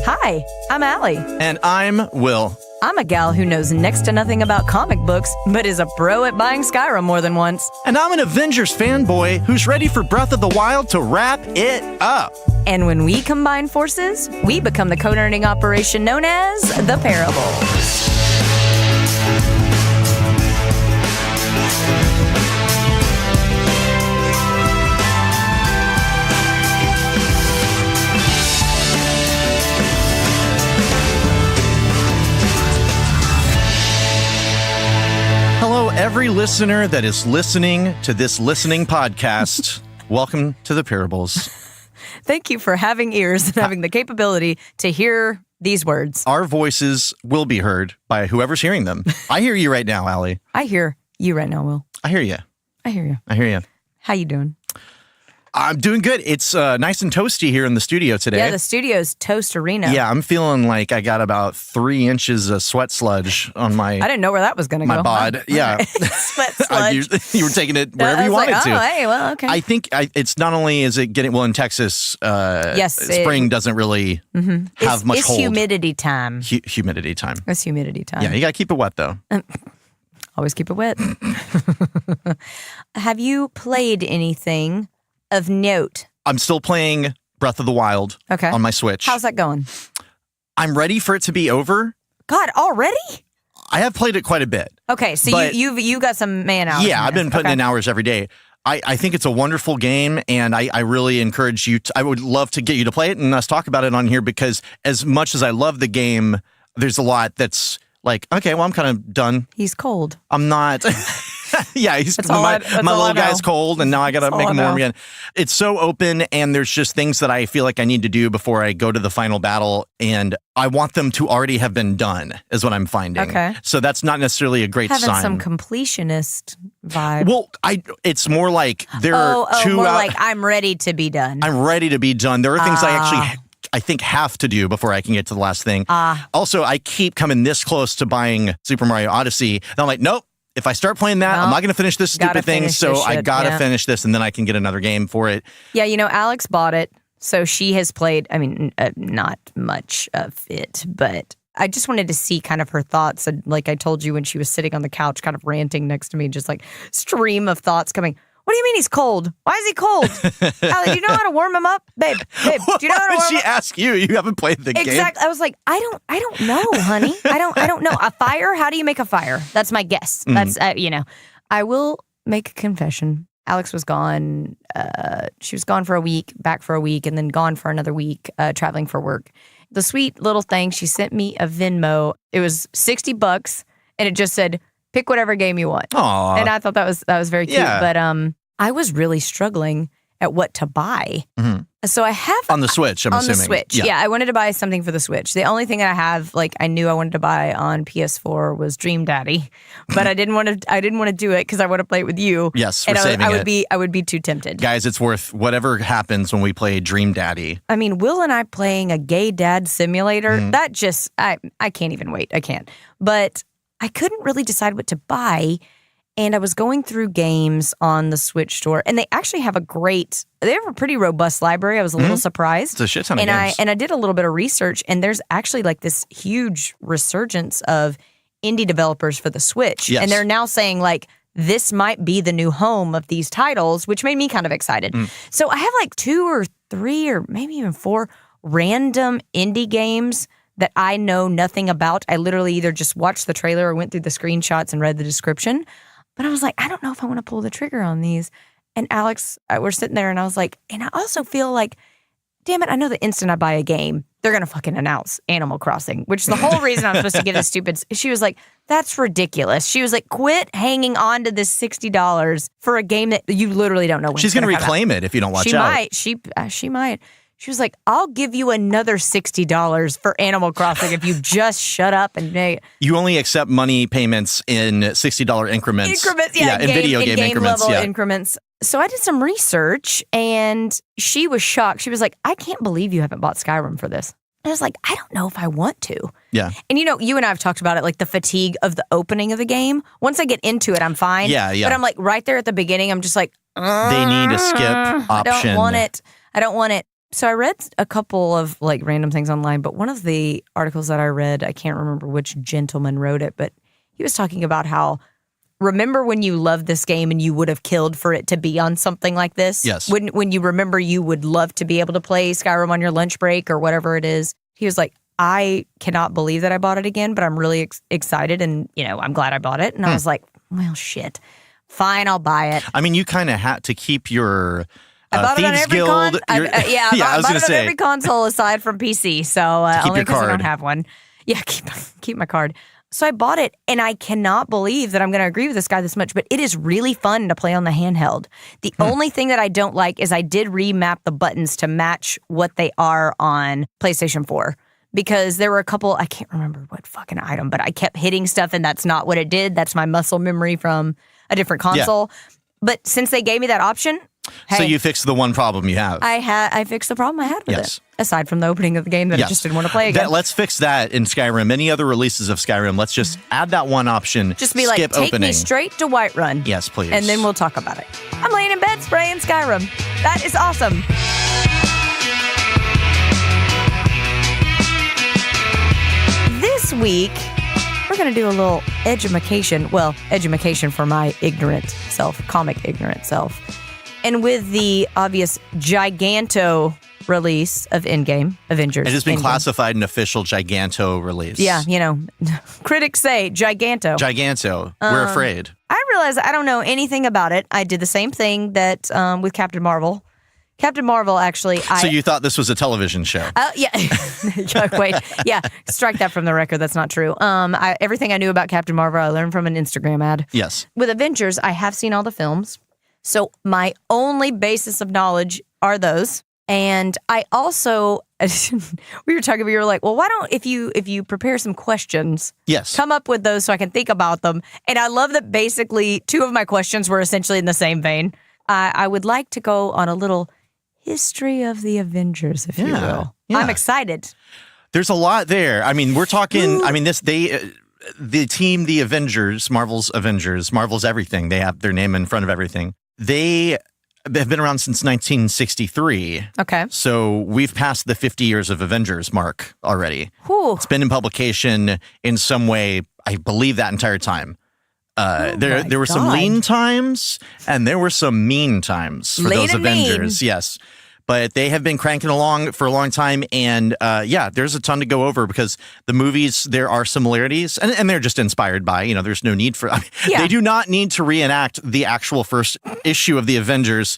Hi, I'm Allie. And I'm Will. I'm a gal who knows next to nothing about comic books, but is a pro at buying Skyrim more than once. And I'm an Avengers fanboy who's ready for Breath of the Wild to wrap it up. And when we combine forces, we become the co-earning operation known as the Parables. Hello, every listener that is listening to this listening podcast. Welcome to the Parables. Thank you for having ears and having the capability to hear these words. Our voices will be heard by whoever's hearing them. I hear you right now, Allie. I hear you right now, Will. I hear you. I hear you. I hear you. How you doing? I'm doing good. It's nice and toasty here in the studio today. Yeah, the studio's toast arena. Yeah, I'm feeling like I got about 3 inches of sweat sludge on my I didn't know where that was going to go. my bod. Yeah. Sweat sludge. You were taking it wherever I you was wanted like, to. Oh, hey, well, okay. I think it's not only is it getting, well, in Texas, spring doesn't really have much hold. It's humidity time. Humidity time. It's humidity time. Yeah, you got to keep it wet, though. Always keep it wet. Have you played anything of note? I'm still playing Breath of the Wild on my Switch. How's that going? I'm ready for it to be over. God, already? I have played it quite a bit. Okay, so you got some man hours. Yeah, I've been putting in hours every day. I think it's a wonderful game, and I really encourage you I would love to get you to play it and us talk about it on here, because as much as I love the game, there's a lot that's like, okay, well, I'm kind of done. He's cold. I'm not. Yeah, my little guy's cold, and now I got to make him warm again. It's so open, and there's just things that I feel like I need to do before I go to the final battle, and I want them to already have been done, is what I'm finding. Okay. So that's not necessarily a great sign. Having some completionist vibe. Well, it's more like there are two... more like I'm ready to be done. I'm ready to be done. There are things I think have to do before I can get to the last thing. Also, I keep coming this close to buying Super Mario Odyssey, and I'm like, nope. If I start playing that, I'm not going to finish this stupid thing, so I got to finish this, and then I can get another game for it. Yeah, Alex bought it, so she has played, not much of it, but I just wanted to see kind of her thoughts. And like I told you when she was sitting on the couch kind of ranting next to me, just like stream of thoughts coming. What do you mean he's cold? Why is he cold? Allie, do you know how to warm him up? Babe, do you know how to warm him up? Why did she ask you? You haven't played the game. Exactly. I was like, I don't know, honey. I don't know. A fire? How do you make a fire? That's my guess. That's, I will make a confession. Alex was gone. She was gone for a week, back for a week, and then gone for another week, traveling for work. The sweet little thing, she sent me a Venmo. It was $60, and it just said, pick whatever game you want. Aww. And I thought that was very cute. Yeah. But I was really struggling at what to buy. Mm-hmm. So I have... On the Switch, I'm assuming. On the Switch. Yeah, I wanted to buy something for the Switch. The only thing I have, I knew I wanted to buy on PS4 was Dream Daddy. But I didn't want to do it because I want to play it with you. Yes, we're saving it. I would be too tempted. Guys, it's worth whatever happens when we play Dream Daddy. I mean, Will and I playing a gay dad simulator, that just... I can't even wait. I can't. But I couldn't really decide what to buy. And I was going through games on the Switch store, and they actually have a pretty robust library. I was a little surprised. It's a shit ton of games. I did a little bit of research, and there's actually this huge resurgence of indie developers for the Switch. Yes. And they're now saying this might be the new home of these titles, which made me kind of excited. So I have 2 or 3 or maybe even 4 random indie games that I know nothing about. I literally either just watched the trailer or went through the screenshots and read the description. But I was like, I don't know if I want to pull the trigger on these. And Alex, we're sitting there, and I was like, and I also feel like, damn it, I know the instant I buy a game, they're going to fucking announce Animal Crossing, which is the whole reason I'm supposed to give this stupid... She was like, that's ridiculous. She was like, quit hanging on to this $60 for a game that you literally don't know when She's going to reclaim it if you don't watch out. She might. She was like, I'll give you another $60 for Animal Crossing if you just shut up and... You only accept money payments in $60 increments. In video game increments. Level increments. So I did some research, and she was shocked. She was like, I can't believe you haven't bought Skyrim for this. I was like, I don't know if I want to. Yeah. And you and I have talked about it, the fatigue of the opening of the game. Once I get into it, I'm fine. Yeah. But I'm right there at the beginning, I'm just like... They need a skip option. I don't want it. So I read a couple of like random things online, but one of the articles that I read, I can't remember which gentleman wrote it, but he was talking about how, remember when you loved this game and you would have killed for it to be on something like this? Yes. When you remember you would love to be able to play Skyrim on your lunch break or whatever it is. He was like, I cannot believe that I bought it again, but I'm really excited and, I'm glad I bought it. And I was like, well, shit. Fine, I'll buy it. I mean, you kind of had to keep your I bought it on Thieves every Guild. I bought it on every console aside from PC. So only because I don't have one. Yeah, keep my card. So I bought it, and I cannot believe that I'm going to agree with this guy this much, but it is really fun to play on the handheld. The only thing that I don't like is I did remap the buttons to match what they are on PlayStation 4. Because there were a couple, I can't remember what fucking item, but I kept hitting stuff and that's not what it did. That's my muscle memory from a different console. Yeah. But since they gave me that option, so you fixed the one problem you have. I fixed the problem I had with it. Aside from the opening of the game that I just didn't want to play again. Let's fix that in Skyrim. Any other releases of Skyrim, let's just add that one option. Just be like, take me straight to Whiterun. Yes, please. And then we'll talk about it. I'm laying in bed spraying Skyrim. That is awesome. This week, we're going to do a little edumacation. Well, edumacation for my ignorant self, comic ignorant self. And with the obvious giganto release of Endgame, Avengers. It has been Endgame. classified an official giganto release. Yeah, critics say giganto. Giganto. We're afraid. I realize I don't know anything about it. I did the same thing that with Captain Marvel. Captain Marvel, actually. So you thought this was a television show? Yeah. Wait. Yeah. Strike that from the record. That's not true. Everything I knew about Captain Marvel, I learned from an Instagram ad. Yes. With Avengers, I have seen all the films. So my only basis of knowledge are those. And I also, we were talking, we were like, well, why don't, if you prepare some questions, come up with those so I can think about them. And I love that basically 2 of my questions were essentially in the same vein. I would like to go on a little history of the Avengers, if you will. Yeah. I'm excited. There's a lot there. I mean, we're talking, the team, the Avengers, Marvel's everything. They have their name in front of everything. They have been around since 1963. Okay. So we've passed the 50 years of Avengers mark already. Whew. It's been in publication in some way, I believe, that entire time. There were some lean times and there were some mean times for those Avengers. Yes. But they have been cranking along for a long time. And there's a ton to go over because the movies, there are similarities and they're just inspired by, there's no need for, they do not need to reenact the actual first issue of the Avengers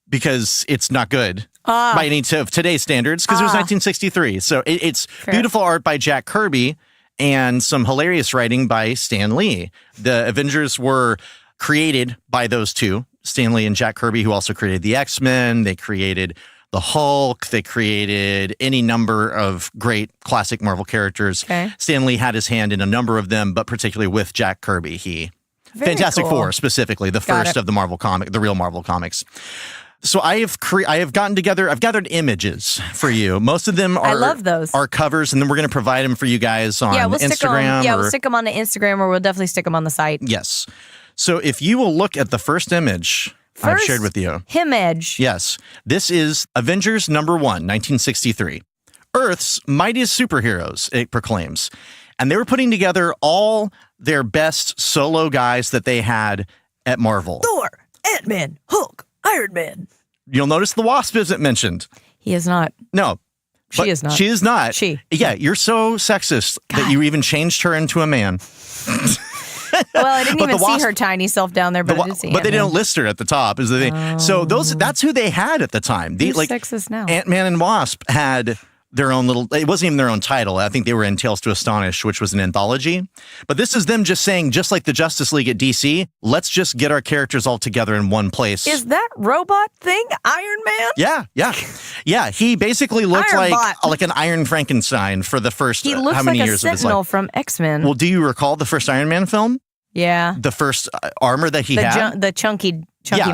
because it's not good by any of today's standards because it was 1963. So it's beautiful art by Jack Kirby. And some hilarious writing by Stan Lee. The Avengers were created by those two, Stan Lee and Jack Kirby, who also created the X-Men. They created the Hulk. They created any number of great classic Marvel characters. Okay. Stan Lee had his hand in a number of them, but particularly with Jack Kirby, Fantastic Four specifically, the first of the Marvel comic, the real Marvel comics. So I have gotten together, I've gathered images for you. Most of them I love those. Are covers, and then we're going to provide them for you guys on Instagram. We'll stick them on the Instagram, or we'll definitely stick them on the site. Yes. So if you will look at the first image I've shared with you. Image. Yes. This is Avengers #1, 1963. Earth's mightiest superheroes, it proclaims. And they were putting together all their best solo guys that they had at Marvel. Thor, Ant-Man, Hulk, Iron Man. You'll notice the Wasp isn't mentioned. He is not. No. She is not. She is not. She. Yeah, you're so sexist that you even changed her into a man. Well, I didn't even see her tiny self down there, but I did see But they didn't list her at the top. Is the thing. So that's who they had at the time. They're sexist now. Ant-Man and Wasp had their own little, it wasn't even their own title. I think they were in Tales to Astonish, which was an anthology. But this is them just saying, just like the Justice League at DC, let's just get our characters all together in one place. Is that robot thing Iron Man? Yeah. He basically looked like an Iron Frankenstein for the first he looks how many like years a of his life. Sentinel from X-Men. Well, do you recall the first Iron Man film? Yeah. The first armor that he had? The chunky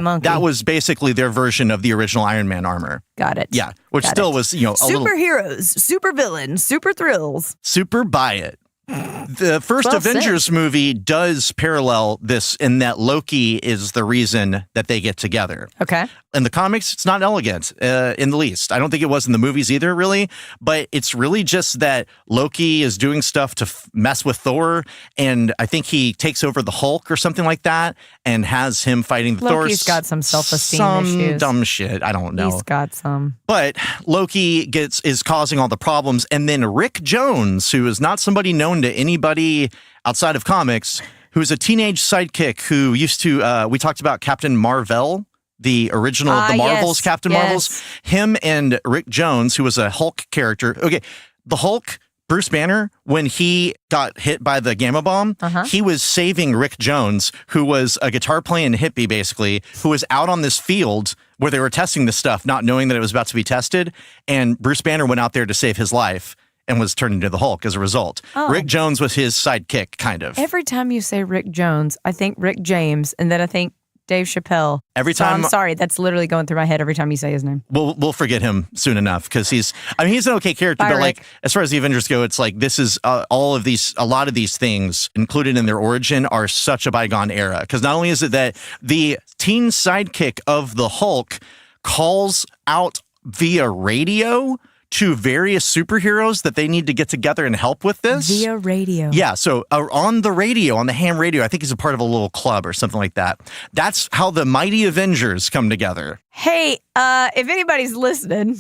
monkey. That was basically their version of the original Iron Man armor. Got it. Yeah, which still was, a little... Superheroes, super villains, super thrills. Super buy it. The first Well Avengers movie does parallel this in that Loki is the reason that they get together. Okay. In the comics, it's not elegant in the least. I don't think it was in the movies either, really. But it's really just that Loki is doing stuff to mess with Thor, and I think he takes over the Hulk or something like that, and has him fighting Thor. Loki's got some self-esteem some issues. dumb shit. I don't know. He's got some. But Loki is causing all the problems, and then Rick Jones, who is not somebody known to anybody outside of comics, who is a teenage sidekick who used to. We talked about Captain Marvel. The original, the Marvels, yes, Captain Marvels, him and Rick Jones, who was a Hulk character. Okay, the Hulk, Bruce Banner, when he got hit by the gamma bomb, he was saving Rick Jones, who was a guitar playing hippie, basically, who was out on this field where they were testing this stuff, not knowing that it was about to be tested. And Bruce Banner went out there to save his life and was turned into the Hulk as a result. Oh. Rick Jones was his sidekick, kind of. Every time you say Rick Jones, I think Rick James, and then I think Dave Chappelle. Every time, I'm sorry, that's literally going through my head every time you say his name. We'll forget him soon enough because he's an okay character, but like as far as the Avengers go, it's like this is a lot of these things included in their origin are such a bygone era. Because not only is it that the teen sidekick of the Hulk calls out via radio to various superheroes that they need to get together and help with this. Via radio. Yeah, so on the radio, on the ham radio, I think he's a part of a little club or something like that. That's how the mighty Avengers come together. Hey, if anybody's listening,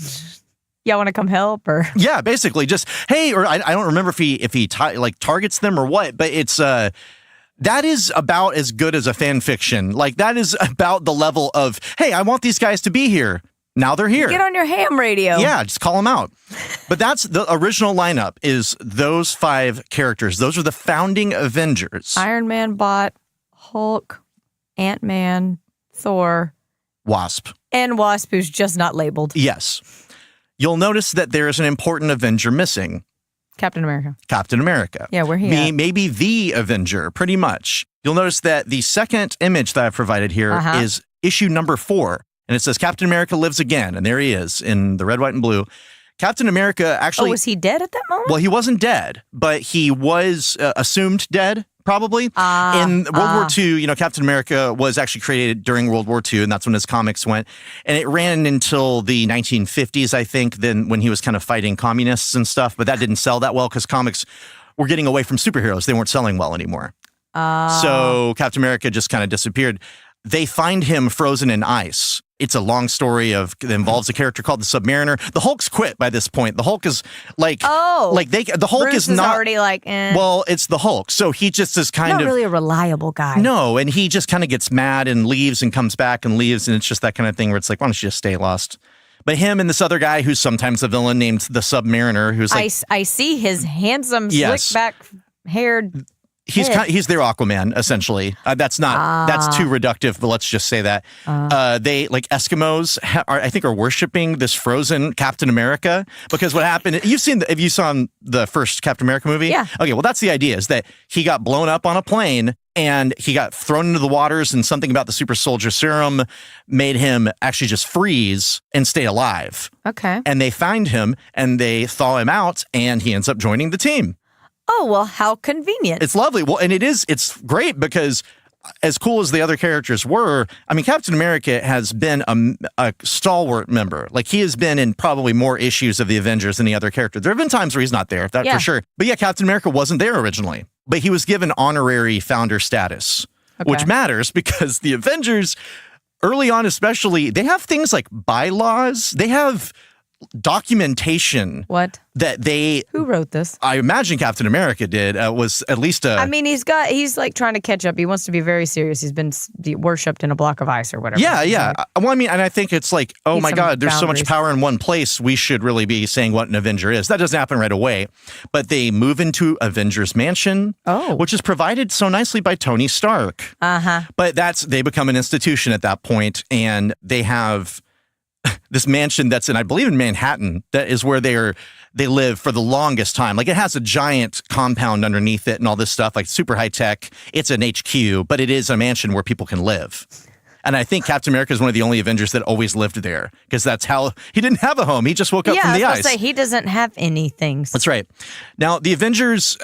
y'all want to come help or? Yeah, basically just, hey, or I don't remember if he targets them or what, but it's that is about as good as a fan fiction. Like that is about the level of, hey, I want these guys to be here. Now they're here. Get on your ham radio. Yeah, just call them out. But that's the original lineup is those 5 characters. Those are the founding Avengers. Iron Man, Bot, Hulk, Ant-Man, Thor. Wasp. And Wasp, who's just not labeled. Yes. You'll notice that there is an important Avenger missing. Captain America. Captain America. Yeah, where he at? Maybe the Avenger, pretty much. You'll notice that the second image that I've provided here is issue number 4. And it says Captain America lives again. And there he is in the red, white, and blue. Captain America actually... Oh, was he dead at that moment? Well, he wasn't dead, but he was assumed dead, probably. In World War II, Captain America was actually created during World War II, and that's when his comics went. And it ran until the 1950s, I think, then when he was kind of fighting communists and stuff. But that didn't sell that well because comics were getting away from superheroes. They weren't selling well anymore. So Captain America just kind of disappeared. They find him frozen in ice. It's a long story that involves a character called the Submariner. The Hulk's quit by this point. The Hulk is the Hulk Bruce is not already like, eh. Well, it's the Hulk. So he just is kind not of really a reliable guy. No, and he just kind of gets mad and leaves and comes back and leaves, and it's just that kind of thing where it's like, why don't you just stay lost? But him and this other guy who's sometimes a villain named the Submariner, who's like I see his handsome, slick back haired. He's their Aquaman, essentially. That's too reductive, but let's just say that. They, like Eskimos, are worshiping this frozen Captain America because what happened, if you saw the first Captain America movie? Yeah. Okay, well, that's the idea, is that he got blown up on a plane and he got thrown into the waters and something about the super soldier serum made him actually just freeze and stay alive. Okay. And they find him and they thaw him out and he ends up joining the team. Oh, well, how convenient. It's lovely. Well, and it's great because as cool as the other characters were, I mean, Captain America has been a stalwart member. Like, he has been in probably more issues of the Avengers than the other character. There have been times where he's not there, for sure. But yeah, Captain America wasn't there originally. But he was given honorary founder status, which matters because the Avengers, early on especially, they have things like bylaws. They have documentation. What? Who wrote this? I imagine Captain America did. Was at least I mean, he's like trying to catch up. He wants to be very serious. He's been worshipped in a block of ice or whatever. Yeah. Well, I mean, and I think it's like, oh my God, there's so much power in one place. We should really be saying what an Avenger is. That doesn't happen right away. But they move into Avengers Mansion, which is provided so nicely by Tony Stark. But they become an institution at that point, and they have this mansion that's I believe in Manhattan. That is where they live for the longest time. Like, it has a giant compound underneath it and all this stuff, like super high tech. It's an HQ, but it is a mansion where people can live. And I think Captain America is one of the only Avengers that always lived there because that's how he didn't have a home. He just woke up from the ice. Say, he doesn't have anything. That's right. Now, the Avengers,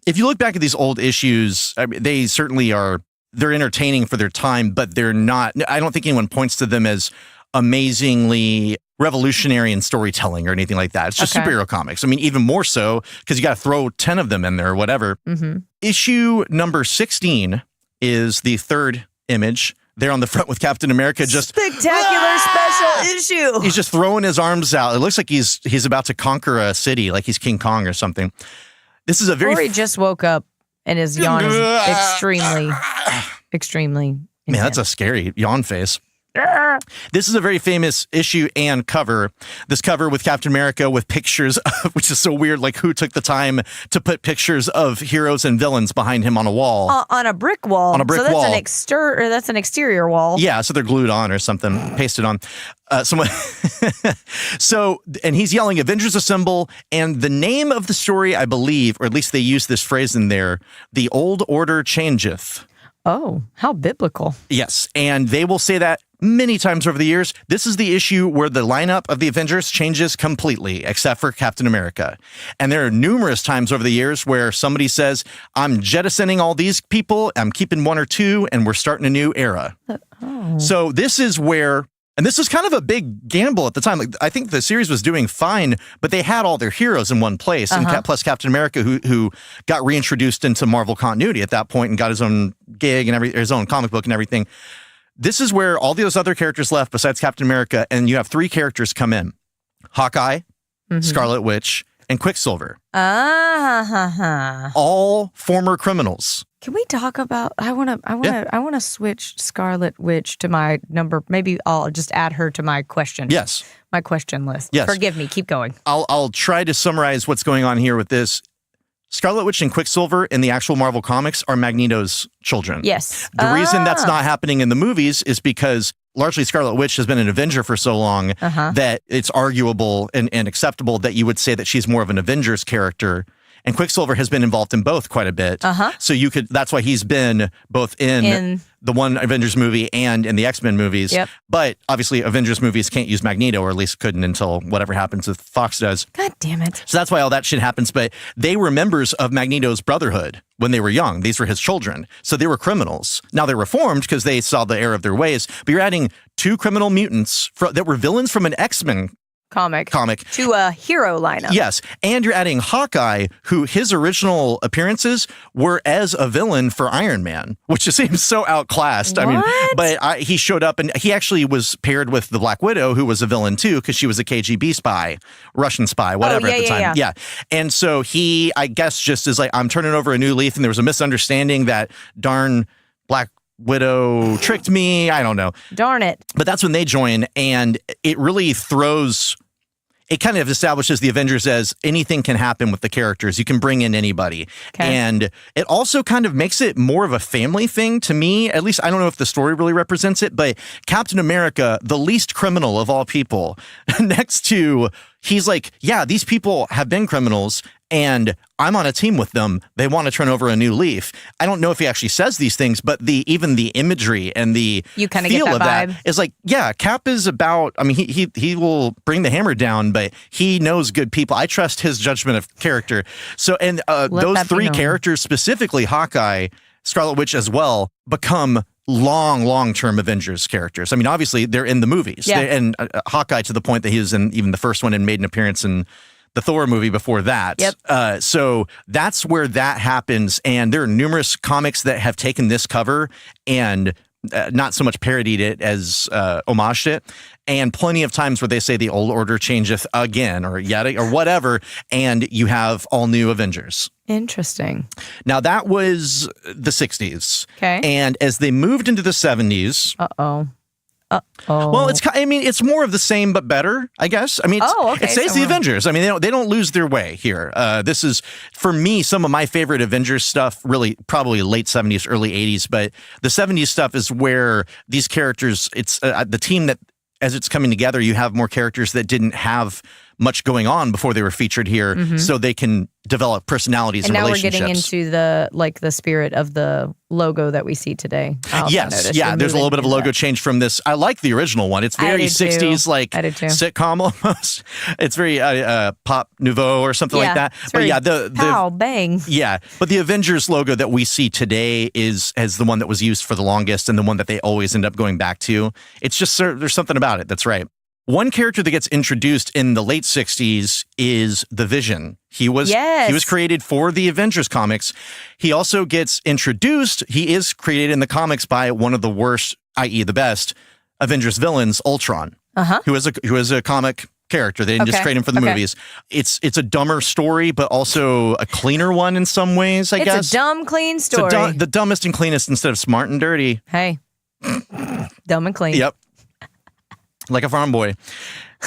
if you look back at these old issues, I mean, they certainly are, they're entertaining for their time, but they're not, I don't think anyone points to them as amazingly revolutionary in storytelling or anything like that. It's just superhero comics. I mean, even more so because you got to throw 10 of them in there or whatever. Issue number 16 is the third image. There on the front with Captain America, just spectacular special issue. He's just throwing his arms out. It looks like he's about to conquer a city, like he's King Kong or something. This is a very. Or he just woke up and his yawn is extremely. Man, that's a scary yawn face. This is a very famous issue and cover. This cover with Captain America with pictures of, which is so weird, like who took the time to put pictures of heroes and villains behind him on a wall. On a brick wall. On a brick wall. So that's an exterior wall. Yeah, so they're glued on or something, pasted on. And he's yelling, Avengers Assemble, and the name of the story, I believe, or at least they use this phrase in there, the old order changeth. Oh, how biblical. Yes, and they will say that many times over the years. This is the issue where the lineup of the Avengers changes completely, except for Captain America. And there are numerous times over the years where somebody says, I'm jettisoning all these people, I'm keeping one or two, and we're starting a new era. So this is where, and this was kind of a big gamble at the time. Like, I think the series was doing fine, but they had all their heroes in one place. And plus Captain America, who got reintroduced into Marvel continuity at that point and got his own gig and his own comic book and everything. This is where all those other characters left besides Captain America, and you have three characters come in. Hawkeye, Scarlet Witch, and Quicksilver. All former criminals. Can we talk about? I want to switch Scarlet Witch to my number. Maybe I'll just add her to my question. Yes, my question list. Yes, forgive me. Keep going. I'll try to summarize what's going on here with this. Scarlet Witch and Quicksilver in the actual Marvel comics are Magneto's children. Yes. The reason that's not happening in the movies is because largely Scarlet Witch has been an Avenger for so long that it's arguable and acceptable that you would say that she's more of an Avengers character. And Quicksilver has been involved in both quite a bit. So that's why he's been both in the one Avengers movie and in the X-Men movies. But obviously Avengers movies can't use Magneto, or at least couldn't until whatever happens with Fox does. God damn it. So that's why all that shit happens. But they were members of Magneto's Brotherhood when they were young. These were his children. So they were criminals. Now they reformed because they saw the error of their ways. But you're adding two criminal mutants that were villains from an X-Men comic to a hero lineup. Yes, and you're adding Hawkeye, who his original appearances were as a villain for Iron Man, which just seems so outclassed. What? I mean, but he showed up, and he actually was paired with the Black Widow, who was a villain too, because she was a KGB spy, Russian spy, whatever at the time. Yeah. And so he, I guess, just is like, I'm turning over a new leaf, and there was a misunderstanding that darn Black Widow tricked me. I don't know. Darn it. But that's when they join, and it really it kind of establishes the Avengers as anything can happen with the characters. You can bring in anybody. And it also kind of makes it more of a family thing to me. At least I don't know if the story really represents it, but Captain America, the least criminal of all people, next to, he's like, yeah, these people have been criminals and I'm on a team with them. They want to turn over a new leaf. I don't know if he actually says these things, but even the imagery and the you kind of feel get of that vibe. That is like, yeah, Cap is about, I mean, he will bring the hammer down, but he knows good people. I trust his judgment of character. So, and those three characters, specifically Hawkeye, Scarlet Witch as well, become long-term Avengers characters. I mean, obviously they're in the movies. And Hawkeye to the point that he was in even the first one and made an appearance in the Thor movie before that. So that's where that happens. And there are numerous comics that have taken this cover and not so much parodied it as homaged it. And plenty of times where they say the old order changeth again or yet or whatever. And you have all new Avengers. Interesting. Now that was the 60s. Okay. And as they moved into the 70s. Well, it's more of the same but better, I guess. I mean, it stays the Avengers. I mean, they don't lose their way here. This is, for me, some of my favorite Avengers stuff, really probably late 70s, early 80s. But the 70s stuff is where these characters, it's the team that, as it's coming together, you have more characters that didn't have much going on before they were featured here, so they can develop personalities and relationships. And now we're getting into the spirit of the logo that we see today. Yes, yeah, there's a little bit of a logo change from this. I like the original one. It's very 60s, like sitcom almost. It's very pop nouveau or something like that. But yeah, the bang. Yeah, but the Avengers logo that we see today is the one that was used for the longest and the one that they always end up going back to. It's just there's something about it that's right. One character that gets introduced in the late 60s is the Vision. He was created for the Avengers comics. He also gets introduced. He is created in the comics by one of the worst, i.e. the best, Avengers villains, Ultron, who is a comic character. They didn't just create him for the movies. It's a dumber story, but also a cleaner one in some ways, I guess. It's a dumb, clean story. It's the dumbest and cleanest instead of smart and dirty. Hey. Dumb and clean. Yep. Like a farm boy.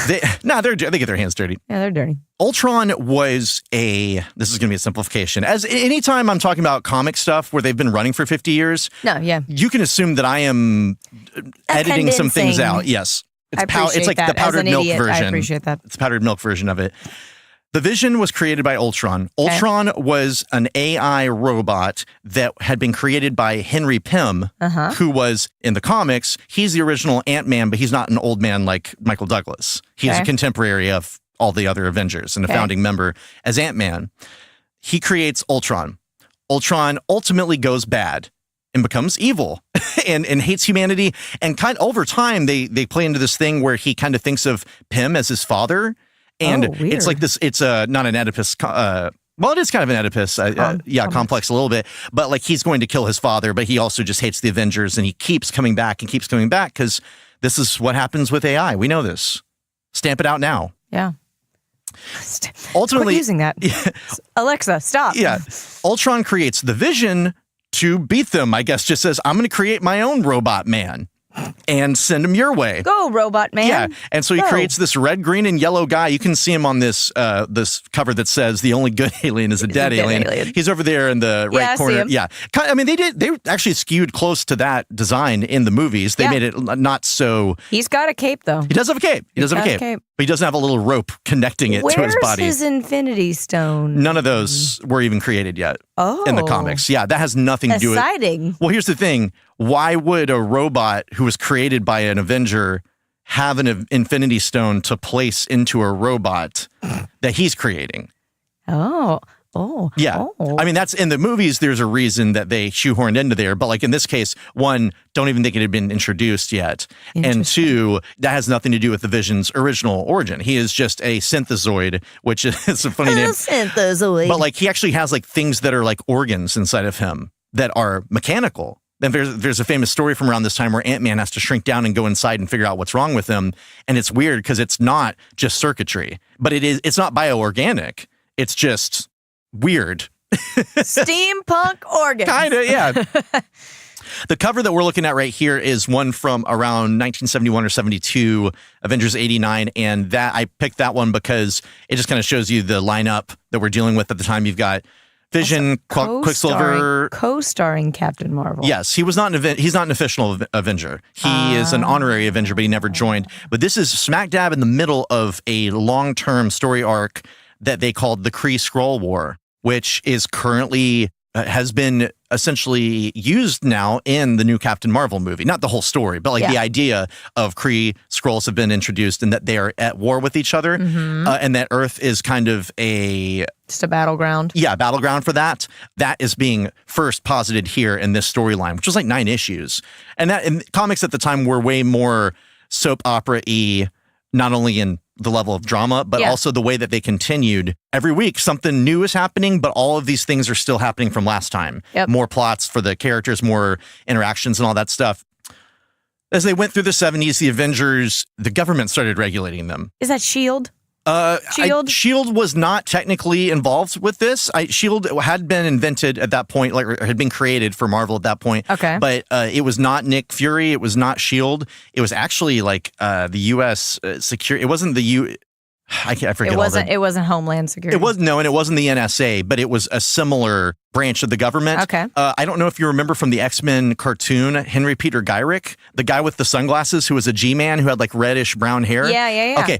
They get their hands dirty. Yeah, they're dirty. Ultron was this is going to be a simplification. As anytime I'm talking about comic stuff where they've been running for 50 years, you can assume that I am editing some things out. Yes. It's like the powdered milk version. I appreciate that. It's the powdered milk version of it. The Vision was created by Ultron. Ultron was an AI robot that had been created by Henry Pym, who was, in the comics, he's the original Ant-Man, but he's not an old man like Michael Douglas. He's a contemporary of all the other Avengers and a founding member as Ant-Man. He creates Ultron. Ultron ultimately goes bad and becomes evil and hates humanity. And over time, they play into this thing where he kind of thinks of Pym as his father. And it's like this, it's not an Oedipus, well, it is kind of an Oedipus, complex a little bit, but like he's going to kill his father, but he also just hates the Avengers and he keeps coming back because this is what happens with AI. We know this. Stamp it out now. Yeah. Ultimately, quit using that. Alexa, stop. Yeah. Ultron creates the Vision to beat them, I guess, just says, I'm going to create my own robot man. And send him your way. Go, robot man. Yeah, and so he creates this red, green, and yellow guy. You can see him on this this cover that says the only good alien is a dead alien. He's over there in the right corner. I see him. Yeah, I mean they actually skewed close to that design in the movies. They made it not so. He's got a cape though. He does have a cape. He does have a cape. But he doesn't have a little rope connecting it to his body. Where's his Infinity Stone? None of those were even created yet in the comics. Yeah, that has nothing to do with it. Well, here's the thing. Why would a robot who was created by an Avenger have an Infinity Stone to place into a robot that he's creating? Oh. Yeah. I mean, that's in the movies, there's a reason that they shoehorned into there. But like in this case, one, don't even think it had been introduced yet. And two, that has nothing to do with the Vision's original origin. He is just a synthezoid, which is a funny name. Synthezoid. But like he actually has like things that are like organs inside of him that are mechanical. And there's a famous story from around this time where Ant-Man has to shrink down and go inside and figure out what's wrong with him. And it's weird because it's not just circuitry, but it's not bioorganic. It's just weird. Steampunk organs. Kind of, yeah. The cover that we're looking at right here is one from around 1971 or 72, Avengers 89. And that I picked that one because it just kind of shows you the lineup that we're dealing with at the time. You've got Vision, Quicksilver, co-starring Captain Marvel. Yes, he's not an official Avenger. He is an honorary Avenger, but he never joined. But this is smack dab in the middle of a long-term story arc that they called the Kree-Skrull War, which is currently has been essentially used now in the new Captain Marvel movie. Not the whole story, but like the idea of Kree Skrulls have been introduced and that they are at war with each other, and that Earth is kind of just a battleground. Yeah, battleground for that. That is being first posited here in this storyline, which was like 9 issues. And that in comics at the time were way more soap opera-y, not only in the level of drama, but also the way that they continued. Every week, something new is happening, but all of these things are still happening from last time. Yep. More plots for the characters, more interactions and all that stuff. As they went through the 70s, the Avengers, the government started regulating them. Is that S.H.I.E.L.D.? S.H.I.E.L.D. was not technically involved with this. S.H.I.E.L.D. had been invented at that point, or had been created for Marvel at that point. Okay. But it was not Nick Fury. It was not S.H.I.E.L.D. It was actually like the U.S. security. It wasn't the I forget. It wasn't Homeland Security. It wasn't the NSA, but it was a similar branch of the government. Okay. I don't know if you remember from the X-Men cartoon, Henry Peter Gyrick, the guy with the sunglasses who was a G-man who had like reddish brown hair. Yeah. Okay,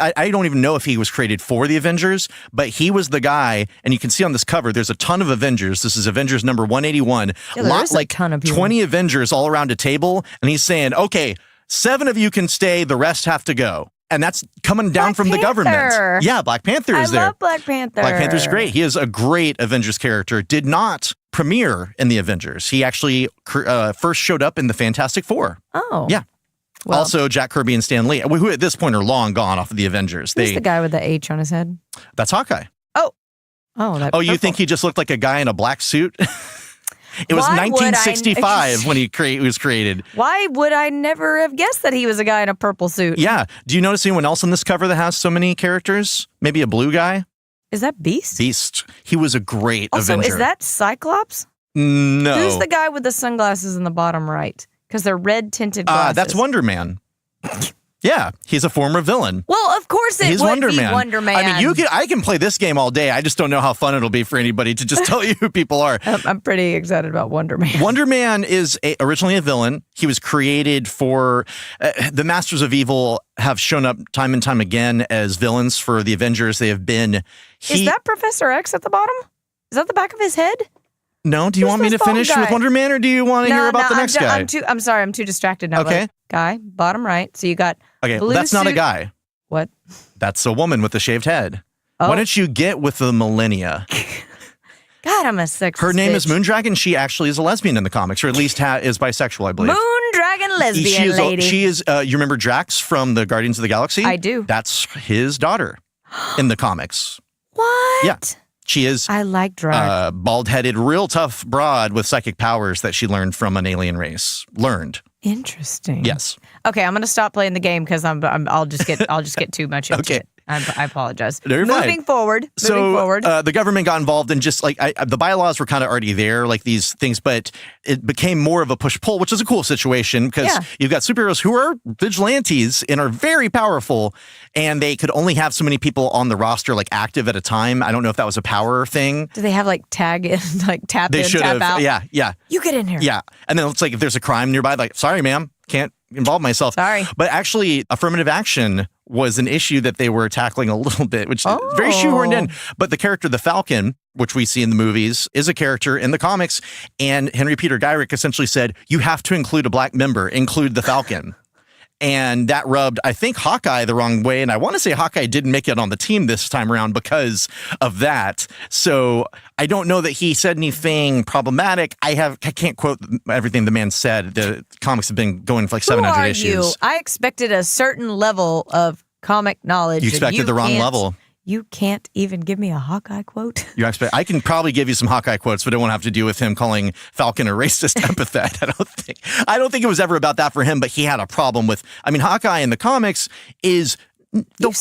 I don't even know if he was created for the Avengers, but he was the guy, and you can see on this cover, there's a ton of Avengers. This is Avengers number 181. Yeah, there's a ton of people. 20 Avengers all around a table, and he's saying, okay, 7 of you can stay, the rest have to go. And that's coming down from the government. Yeah, Black Panther is there. I love Black Panther. Black Panther's great. He is a great Avengers character. Did not premiere in the Avengers. He actually first showed up in the Fantastic Four. Oh. Yeah. Well, also, Jack Kirby and Stan Lee, who at this point are long gone off of the Avengers. Who's the guy with the H on his head? That's Hawkeye. Oh, you think he just looked like a guy in a black suit? It was 1965 when he was created. Why would I never have guessed that he was a guy in a purple suit? Yeah. Do you notice anyone else on this cover that has so many characters? Maybe a blue guy? Is that Beast? Beast. He was a great Avenger. Also, is that Cyclops? No. Who's the guy with the sunglasses in the bottom right? Because they're red tinted glasses. That's Wonder Man. Yeah, he's a former villain. Well, of course he's Wonder Man. Wonder Man. I mean, I can play this game all day. I just don't know how fun it'll be for anybody to just tell you who people are. I'm pretty excited about Wonder Man. Wonder Man is originally a villain. He was created for the Masters of Evil have shown up time and time again as villains for the Avengers. They have been. Is that Professor X at the bottom? Is that the back of his head? No. Do you want me to finish with Wonder Man, or do you want to hear about the next guy? I'm sorry. I'm too distracted now. Okay. Guy, bottom right. So you got. Okay, well, that's not a guy. What? That's a woman with a shaved head. Why don't you get with the millennia? God, I'm a sexist. Her name is Moondragon. She actually is a lesbian in the comics, or at least is bisexual, I believe. Moondragon lesbian lady. She is. You remember Drax from the Guardians of the Galaxy? I do. That's his daughter in the comics. What? Yeah. She is. I like Drax. Bald-headed, real tough broad with psychic powers that she learned from an alien race. Interesting. Yes. Okay, I'm going to stop playing the game because I'll just get too much into it. I apologize. No, Moving forward. The government got involved in just like the bylaws were kind of already there, like these things, but it became more of a push-pull, which is a cool situation because you've got superheroes who are vigilantes and are very powerful, and they could only have so many people on the roster like active at a time. I don't know if that was a power thing. Do they have like tag in, like tap in, tap out? Yeah. You get in here. Yeah. And then it's like if there's a crime nearby, like, sorry, ma'am, can't involve myself. Sorry. But actually, affirmative action was an issue that they were tackling a little bit, which is very shoehorned in. But the character, the Falcon, which we see in the movies, is a character in the comics. And Henry Peter Gyrick essentially said, you have to include a black member, include the Falcon. And that rubbed, I think, Hawkeye the wrong way. And I want to say Hawkeye didn't make it on the team this time around because of that. So I don't know that he said anything problematic. I can't quote everything the man said. The comics have been going for like 700 issues. Who are you? I expected a certain level of comic knowledge. You expected the wrong level. You can't even give me a Hawkeye quote? I can probably give you some Hawkeye quotes, but it won't have to do with him calling Falcon a racist epithet. I don't think it was ever about that for him, but he had a problem with, Hawkeye in the comics is the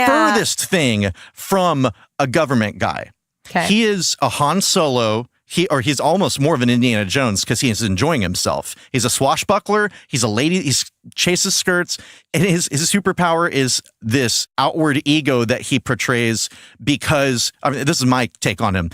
furthest thing from a government guy. Okay. He is a Han Solo. He's almost more of an Indiana Jones because he is enjoying himself. He's a swashbuckler. He's a lady. He chases skirts. And his superpower is this outward ego that he portrays because, this is my take on him.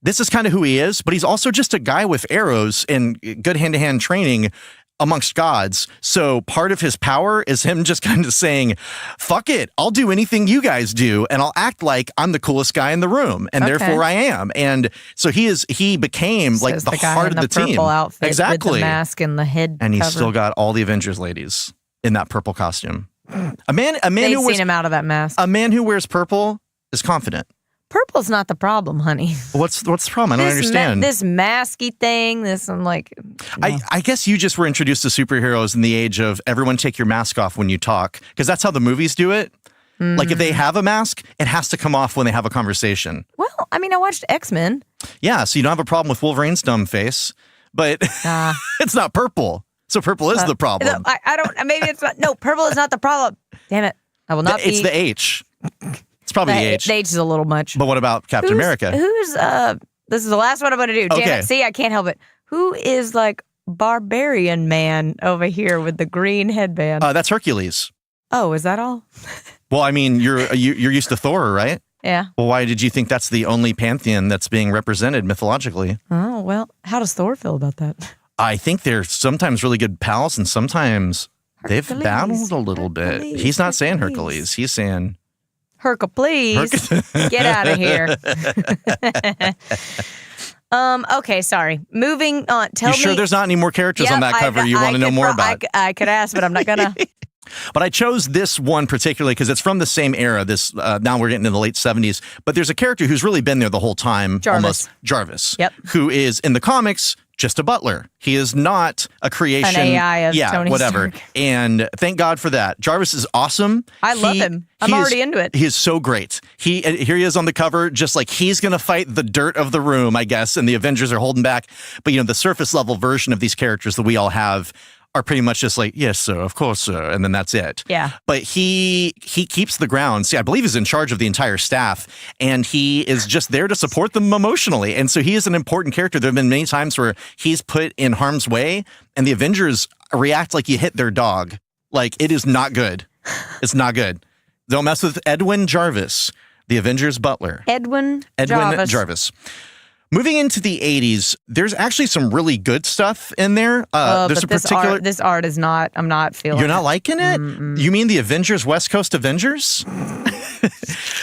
This is kind of who he is, but he's also just a guy with arrows and good hand-to-hand training amongst gods. So part of his power is him just kind of saying, fuck it, I'll do anything you guys do, and I'll act like I'm the coolest guy in the room, and therefore I am. And so he became like the heart of the team. Purple outfit exactly. With the mask and the head and he's cover. still got all the Avengers ladies in that purple costume. A man They've who wears seen him out of that mask. A man who wears purple is confident. Purple's not the problem, honey. What's the problem? I don't understand. This masky thing, I'm like... No. I guess you just were introduced to superheroes in the age of everyone take your mask off when you talk, because that's how the movies do it. Mm-hmm. Like if they have a mask, it has to come off when they have a conversation. Well, I watched X-Men. Yeah, so you don't have a problem with Wolverine's dumb face, but it's not purple. So purple is the problem. I don't... Maybe it's not... No, purple is not the problem. Damn it. I will not It's the H. It's probably the H. The H is a little much. But what about Captain America? This is the last one I'm going to do. Damn it. See, I can't help it. Who is like Barbarian Man over here with the green headband? That's Hercules. Oh, is that all? Well, I mean, you're used to Thor, right? Yeah. Well, why did you think that's the only pantheon that's being represented mythologically? Oh, well, how does Thor feel about that? I think they're sometimes really good pals, and sometimes they've battled a little bit. He's not saying Hercules. He's saying... Please. Get out of here. Okay, sorry. Moving on. Tell me. You sure there's not any more characters on that cover you want to know more about? I could ask, but I'm not going to. But I chose this one particularly because it's from the same era. This now we're getting in the late 70s. But there's a character who's really been there the whole time. Jarvis. Yep. Who is in the comics just a butler. He is not a creation. An AI of Tony whatever. Stark. And thank God for that. Jarvis is awesome. I love him. I'm already into it. He is so great. Here he is on the cover, just like he's going to fight the dirt of the room, I guess, and the Avengers are holding back. But, the surface level version of these characters that we all have are pretty much just like, yes, sir, of course, sir, and then that's it. Yeah. But he keeps the ground. See, I believe he's in charge of the entire staff, and he is just there to support them emotionally. And so he is an important character. There have been many times where he's put in harm's way, and the Avengers react like you hit their dog. Like, it is not good. It's not good. Don't mess with Edwin Jarvis, the Avengers butler. Edwin Jarvis. Moving into the 80s, there's actually some really good stuff in there. There's but this art is not, I'm not feeling You're not liking it? Mm-mm. You mean the Avengers, West Coast Avengers?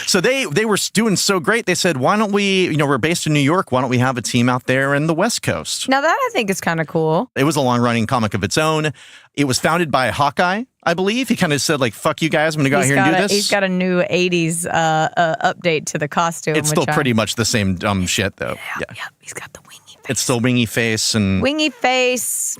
So they were doing so great, they said, why don't we, we're based in New York, why don't we have a team out there in the West Coast? Now that I think is kind of cool. It was a long-running comic of its own. It was founded by Hawkeye, I believe. He kind of said, like, fuck you guys, I'm going to go out here and do this. He's got a new 80s update to the costume. It's still pretty much the same dumb shit, though. Yeah, he's got the wingy face. It's still wingy face and... Wingy face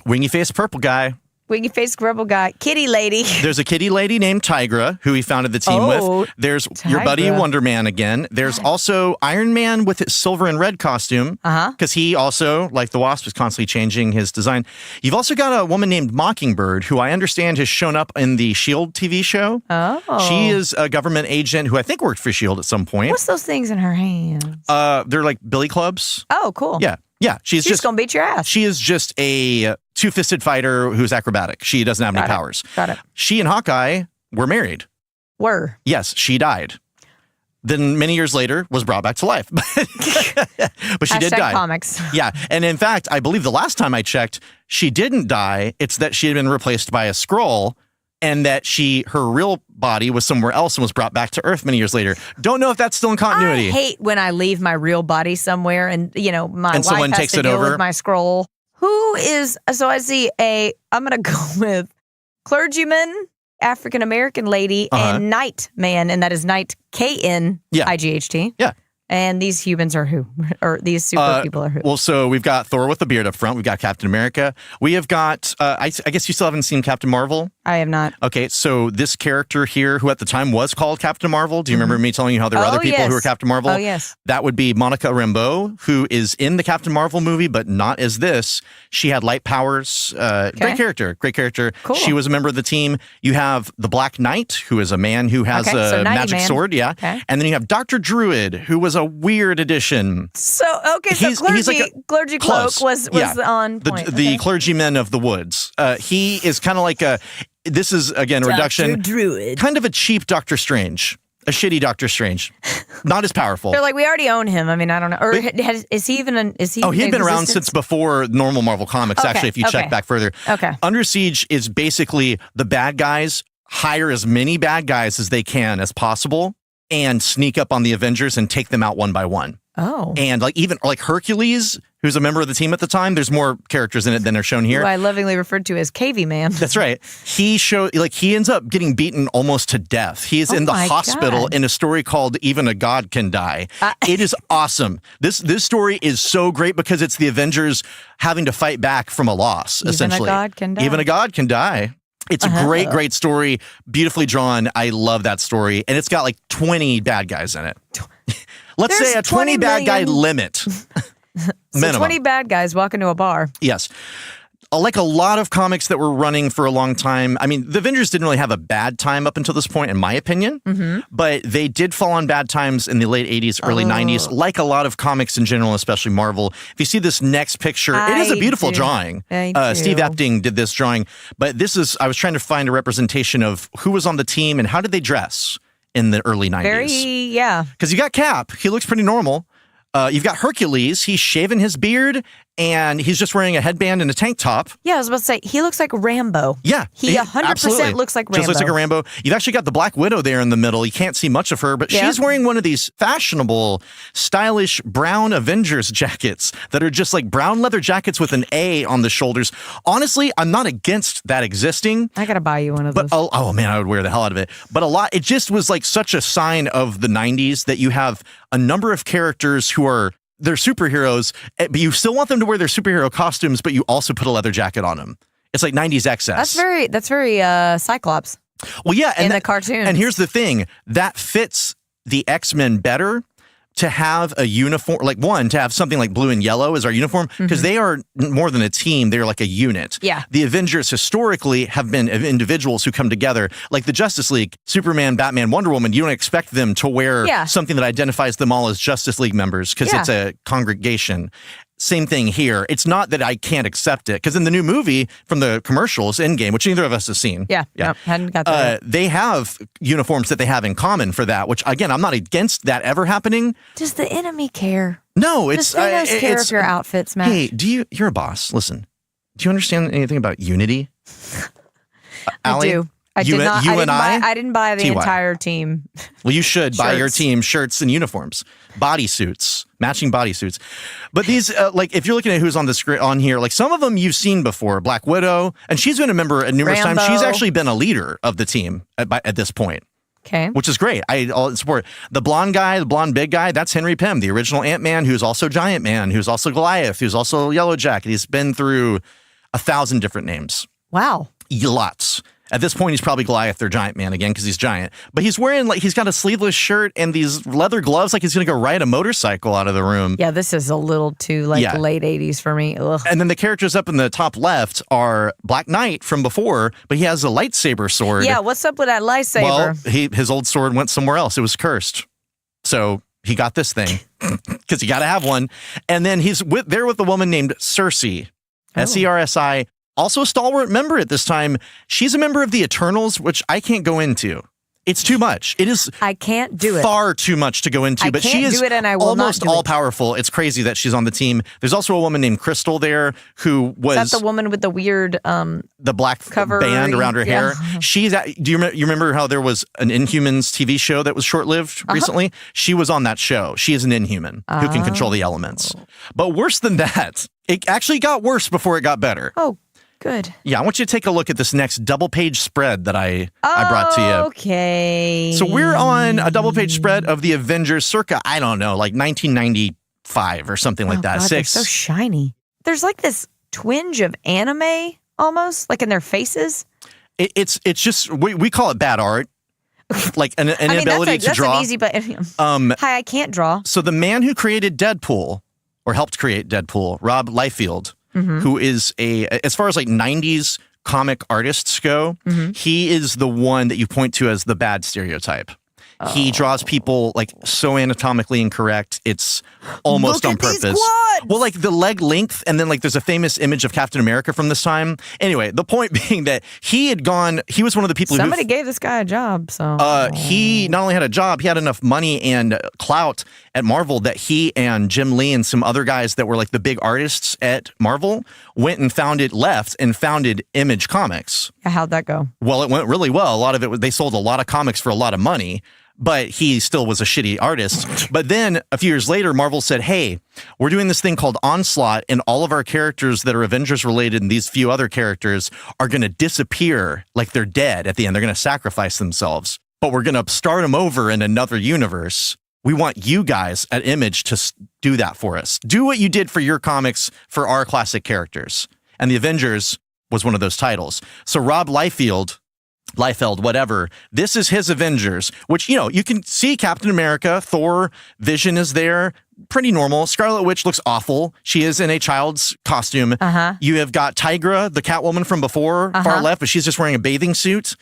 purple guy. Wingy face rebel guy. Kitty lady. There's a kitty lady named Tigra who he founded the team with. There's your buddy Wonder Man again. There's also Iron Man with his silver and red costume. Because he also, like the Wasp, is constantly changing his design. You've also got a woman named Mockingbird who I understand has shown up in the S.H.I.E.L.D. TV show. Oh. She is a government agent who I think worked for S.H.I.E.L.D. at some point. What's those things in her hands? They're like billy clubs. Oh, cool. Yeah, she's just gonna beat your ass. She is just a two-fisted fighter who's acrobatic. She doesn't have any powers. Got it. She and Hawkeye were married. Yes, she died. Then many years later was brought back to life. But she did die. Comics. Yeah, and in fact, I believe the last time I checked, she didn't die. It's that she had been replaced by a Skrull, and that her real body was somewhere else and was brought back to Earth many years later. Don't know if that's still in continuity. I hate when I leave my real body somewhere and, my wife someone has takes to it deal over. with my scroll. So I see I'm going to go with clergyman, African-American lady, and Knight man, and that is Knight, K-N-I-G-H-T. Yeah. And these humans are who? Or these super people are who? Well, so we've got Thor with the beard up front. We've got Captain America. We have got, I guess you still haven't seen Captain Marvel? I have not. Okay, so this character here, who at the time was called Captain Marvel, do you remember me telling you how there were other people who were Captain Marvel? Oh, yes. That would be Monica Rambeau, who is in the Captain Marvel movie, but not as this. She had light powers. Great character. Cool. She was a member of the team. You have the Black Knight, who is a man who has a magic sword. Yeah. Okay. And then you have Dr. Druid, who was a weird addition. So clergy cloak was on point. The clergyman of the woods. He is kind of like this is, again, a reduction. Druid. Kind of a cheap Doctor Strange. A shitty Doctor Strange. Not as powerful. They're like, we already own him. I mean, I don't know. Or is he even he had been around since before normal Marvel Comics, actually, if you check back further. Okay. Under Siege is basically the bad guys hire as many bad guys as they can as possible and sneak up on the Avengers and take them out one by one. Oh. And even Hercules, who's a member of the team at the time, there's more characters in it than are shown here. Who I lovingly referred to as KV Man. That's right. He ends up getting beaten almost to death. He is in the hospital in a story called Even a God Can Die. It is awesome. This story is so great because it's the Avengers having to fight back from a loss, essentially. Even a God can die. Even a God can die. It's a great, great story. Beautifully drawn. I love that story. And it's got 20 bad guys in it. Let's say a 20 bad guy limit. So 20 bad guys walk into a bar. Yes. Like a lot of comics that were running for a long time. I mean, the Avengers didn't really have a bad time up until this point, in my opinion. Mm-hmm. But they did fall on bad times in the late 80s, early 90s, like a lot of comics in general, especially Marvel. If you see this next picture, it is a beautiful drawing. Steve Epting did this drawing. But I was trying to find a representation of who was on the team and how did they dress. in the early 90s. Yeah. Because you got Cap. He looks pretty normal. You've got Hercules. He's shaving his beard, and he's just wearing a headband and a tank top. Yeah, I was about to say, he looks like Rambo. Yeah. He 100% looks like Rambo. Just looks like a Rambo. You've actually got the Black Widow there in the middle. You can't see much of her, but she's wearing one of these fashionable, stylish brown Avengers jackets that are just like brown leather jackets with an A on the shoulders. Honestly, I'm not against that existing. I got to buy you one of those. Oh, man, I would wear the hell out of it. But it just was like such a sign of the 90s that you have a number of characters who they're superheroes, but you still want them to wear their superhero costumes, but you also put a leather jacket on them. It's like 90s excess. That's very Cyclops. Well, yeah. In the cartoons. And here's the thing. That fits the X-Men better to have a uniform, like to have something like blue and yellow as our uniform, because they are more than a team. They're like a unit. Yeah. The Avengers historically have been individuals who come together, like the Justice League, Superman, Batman, Wonder Woman. You don't expect them to wear something that identifies them all as Justice League members because it's a congregation. Same thing here. It's not that I can't accept it, because in the new movie from the commercials, Endgame, which neither of us have seen. Yeah. Nope, hadn't got that. They have uniforms that they have in common for that, which, again, I'm not against that ever happening. Does the enemy care? No, Does Thanos care if your outfits match? Hey, you're a boss. Listen, do you understand anything about unity? I do. I did not. I didn't buy the TY. entire team. Well, you should buy your team shirts and uniforms, bodysuits, matching bodysuits. But these, like, if you're looking at who's on the script on here, like some of them you've seen before. Black Widow, and she's been a member numerous times. She's actually been a leader of the team at this point. Okay, which is great. I'll support the blonde guy, the blonde big guy. That's Henry Pym, the original Ant-Man, who's also Giant Man, who's also Goliath, who's also Yellow Jacket. He's been through 1,000 different names. Wow, lots. At this point, he's probably Goliath or Giant Man again because he's giant. But he's wearing, like, he's got a sleeveless shirt and these leather gloves like he's going to go ride a motorcycle out of the room. Yeah, this is a little too, late 80s for me. Ugh. And then the characters up in the top left are Black Knight from before, but he has a lightsaber sword. Yeah, what's up with that lightsaber? Well, his old sword went somewhere else. It was cursed. So he got this thing because you got to have one. And then he's there with a woman named Sersi, Sersi. Also a stalwart member at this time. She's a member of the Eternals, which I can't go into. It's too much. It is. I can't do it. Far too much to go into. But she is almost all powerful. It's crazy that she's on the team. There's also a woman named Crystal there who was. Is that the woman with the weird the black cover band around her hair? She's. Do you remember how there was an Inhumans TV show that was short-lived recently? She was on that show. She is an Inhuman who can control the elements. But worse than that, it actually got worse before it got better. Oh. Good. Yeah, I want you to take a look at this next double-page spread that I brought to you. Okay. So we're on a double-page spread of the Avengers circa, I don't know, like 1995 or something like that. God, they're so shiny. There's like this twinge of anime almost, like in their faces. It's just, we call it bad art. Like an inability to draw. That's an easy, but hi, I can't draw. So the man who created Deadpool, or helped create Deadpool, Rob Liefeld, who is as far as like 90s comic artists go, he is the one that you point to as the bad stereotype. He draws people like so anatomically incorrect. It's almost on purpose. These quads! Well, like the leg length, and then like there's a famous image of Captain America from this time. Anyway, the point being that he was one of the people Somebody gave this guy a job, so. He not only had a job, he had enough money and clout at Marvel that he and Jim Lee and some other guys that were like the big artists at Marvel went and founded Image Comics. How'd that go? Well, it went really well. A lot of it, they sold a lot of comics for a lot of money. But he still was a shitty artist. But then a few years later, Marvel said, hey, we're doing this thing called Onslaught, and all of our characters that are Avengers related and these few other characters are going to disappear like they're dead at the end. They're going to sacrifice themselves. But we're going to start them over in another universe. We want you guys at Image to do that for us. Do what you did for your comics for our classic characters. And the Avengers was one of those titles. So Rob Liefeld, whatever. This is his Avengers, which, you can see Captain America, Thor, Vision is there. Pretty normal. Scarlet Witch looks awful. She is in a child's costume. You have got Tigra, the Catwoman from before, far left, but she's just wearing a bathing suit.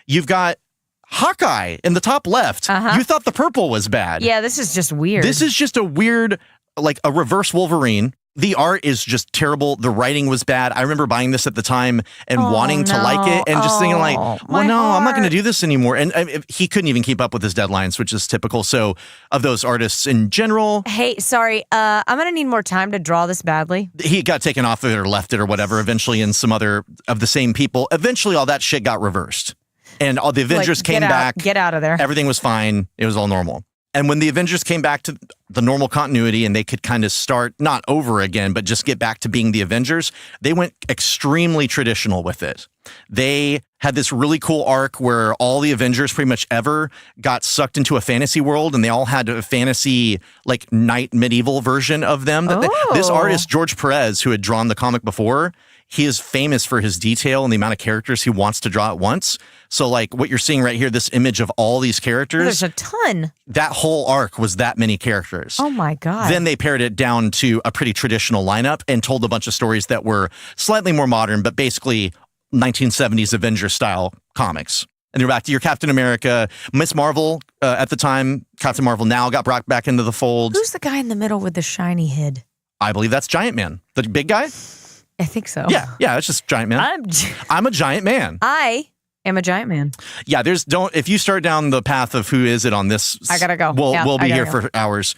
You've got Hawkeye in the top left. You thought the purple was bad. Yeah, this is just weird. This is just a weird, like a reverse Wolverine. The art is just terrible. The writing was bad. I remember buying this at the time and wanting to like it and just thinking like, well, no, I'm not going to do this anymore. And he couldn't even keep up with his deadlines, which is typical. So of those artists in general. Hey, sorry. I'm going to need more time to draw this badly. He got taken off of it or left it or whatever eventually, and some other of the same people. Eventually all that shit got reversed. And all the Avengers came back. Get out of there. Everything was fine. It was all normal. And when the Avengers came back to the normal continuity and they could kind of start, not over again, but just get back to being the Avengers, they went extremely traditional with it. They had this really cool arc where all the Avengers pretty much ever got sucked into a fantasy world, and they all had a fantasy, like, knight medieval version of them. This artist, George Perez, who had drawn the comic before, he is famous for his detail and the amount of characters he wants to draw at once. So, like, what you're seeing right here, this image of all these characters. There's a ton. That whole arc was that many characters. Oh, my God. Then they pared it down to a pretty traditional lineup and told a bunch of stories that were slightly more modern, but basically 1970s Avengers-style comics. And you're back to your Captain America. Miss Marvel at the time, Captain Marvel now got brought back into the fold. Who's the guy in the middle with the shiny head? I believe that's Giant Man. The big guy? I think so. Yeah, it's just Giant Man. I'm a giant man. I am a giant man. Yeah, if you start down the path of who is it on this, I gotta go. We'll be here for hours.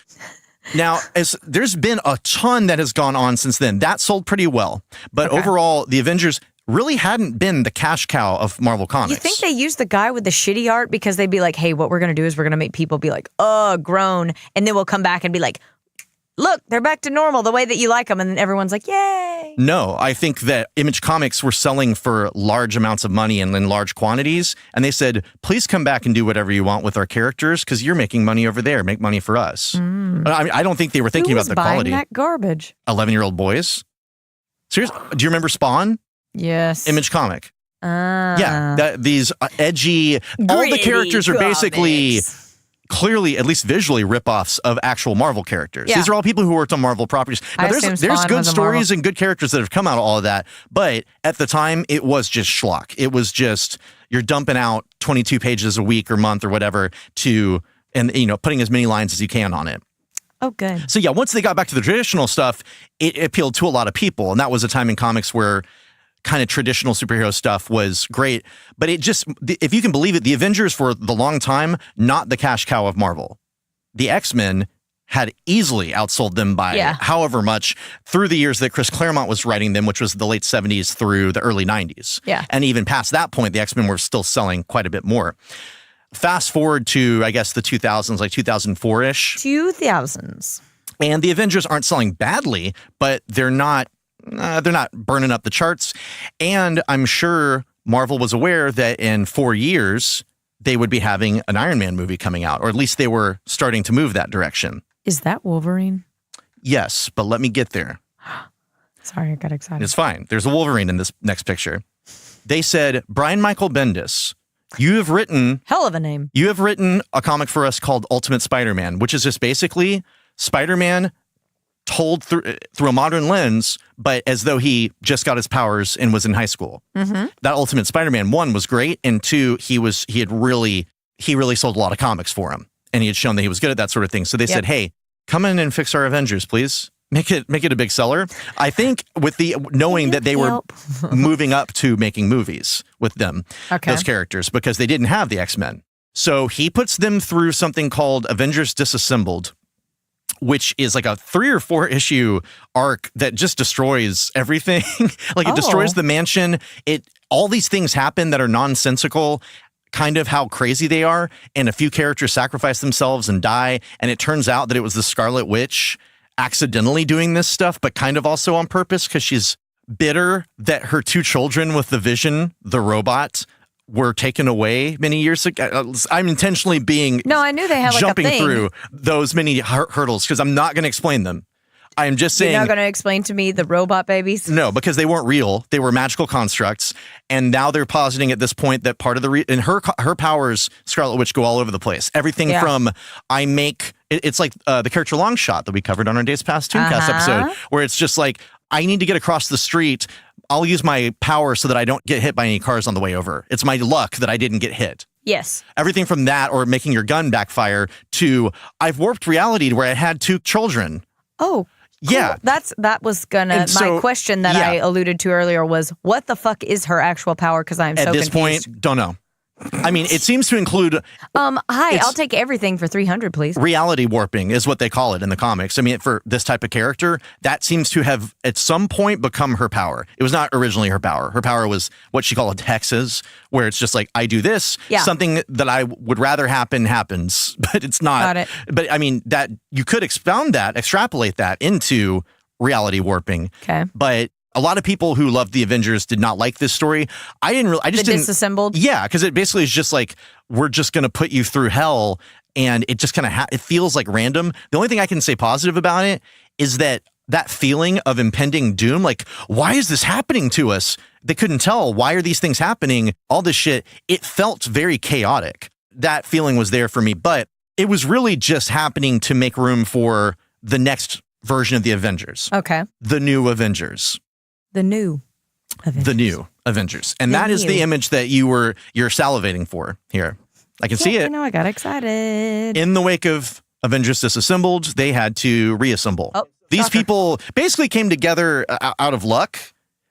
Now, there's been a ton that has gone on since then. That sold pretty well. But overall, the Avengers really hadn't been the cash cow of Marvel Comics. You think they used the guy with the shitty art because they'd be like, hey, what we're going to do is we're going to make people be like, oh, groan. And then we'll come back and be like, look, they're back to normal, the way that you like them. And then everyone's like, yay. No, I think that Image Comics were selling for large amounts of money and in large quantities. And they said, please come back and do whatever you want with our characters because you're making money over there. Make money for us. I don't think they were thinking about the quality. That garbage? 11-year-old boys. Seriously? Do you remember Spawn? Yes. Image comic. Yeah. These edgy, all the characters are basically clearly, at least visually, ripoffs of actual Marvel characters. Yeah. These are all people who worked on Marvel properties. Now, there's good stories and good characters that have come out of all of that, but at the time, it was just schlock. It was just, you're dumping out 22 pages a week or month or whatever and putting as many lines as you can on it. Oh, good. So yeah, once they got back to the traditional stuff, it appealed to a lot of people, and that was a time in comics where kind of traditional superhero stuff was great, but it just, if you can believe it, the Avengers for the long time, not the cash cow of Marvel. The X-Men had easily outsold them by however much through the years that Chris Claremont was writing them, which was the late 70s through the early 90s. Yeah. And even past that point, the X-Men were still selling quite a bit more. Fast forward to, I guess, the 2000s, like 2004-ish. 2000s. And the Avengers aren't selling badly, but they're not burning up the charts. And I'm sure Marvel was aware that in 4 years, they would be having an Iron Man movie coming out, or at least they were starting to move that direction. Is that Wolverine? Yes, but let me get there. Sorry, I got excited. It's fine. There's a Wolverine in this next picture. They said, Brian Michael Bendis, you have written... Hell of a name. You have written a comic for us called Ultimate Spider-Man, which is just basically Spider-Man told through a modern lens, but as though he just got his powers and was in high school. Mm-hmm. That Ultimate Spider-Man 1 was great, and 2, he really sold a lot of comics for him, and he had shown that he was good at that sort of thing. So they said, hey, come in and fix our Avengers, please. Make it a big seller. I think with the knowing that they were moving up to making movies with them, those characters, because they didn't have the X-Men. So he puts them through something called Avengers Disassembled, which is like a 3 or 4 issue arc that just destroys everything. Like it destroys the mansion. All these things happen that are nonsensical, kind of how crazy they are. And a few characters sacrifice themselves and die. And it turns out that it was the Scarlet Witch accidentally doing this stuff, but kind of also on purpose because she's bitter that her 2 children with the Vision, the robot, were taken away many years ago. I'm intentionally I knew they had like jumping a thing. through those many hurdles because I'm not going to explain them. I'm just saying. You're not going to explain to me the robot babies? No, because they weren't real. They were magical constructs. And now they're positing at this point that part of and her powers, Scarlet Witch, go all over the place. Everything from it's like the character Longshot that we covered on our Days Past Tooncast episode, where it's just like, I need to get across the street. I'll use my power so that I don't get hit by any cars on the way over. It's my luck that I didn't get hit. Yes. Everything from that, or making your gun backfire, to I've warped reality to where I had 2 children. Oh. Yeah. That was my question that I alluded to earlier was, what the fuck is her actual power? Because I'm so confused. At this point, don't know. I mean, it seems to include... Hi, I'll take everything for 300, please. Reality warping is what they call it in the comics. I mean, for this type of character, that seems to have, at some point, become her power. It was not originally her power. Her power was what she called hexes, where it's just like, I do this, something that I would rather happens, but it's not. Got it. But, I mean, that you could extrapolate that into reality warping. Okay. But... a lot of people who loved the Avengers did not like this story. I just didn't. Disassembled? Yeah, because it basically is just like, we're just going to put you through hell, and it just kind of it feels like random. The only thing I can say positive about it is that feeling of impending doom, like, why is this happening to us? They couldn't tell. Why are these things happening? All this shit. It felt very chaotic. That feeling was there for me, but it was really just happening to make room for the next version of the Avengers. Okay. The new Avengers. The new Avengers. And that is the image that you're salivating for here. I can see it. I got excited. In the wake of Avengers Disassembled, they had to reassemble. These people basically came together out of luck,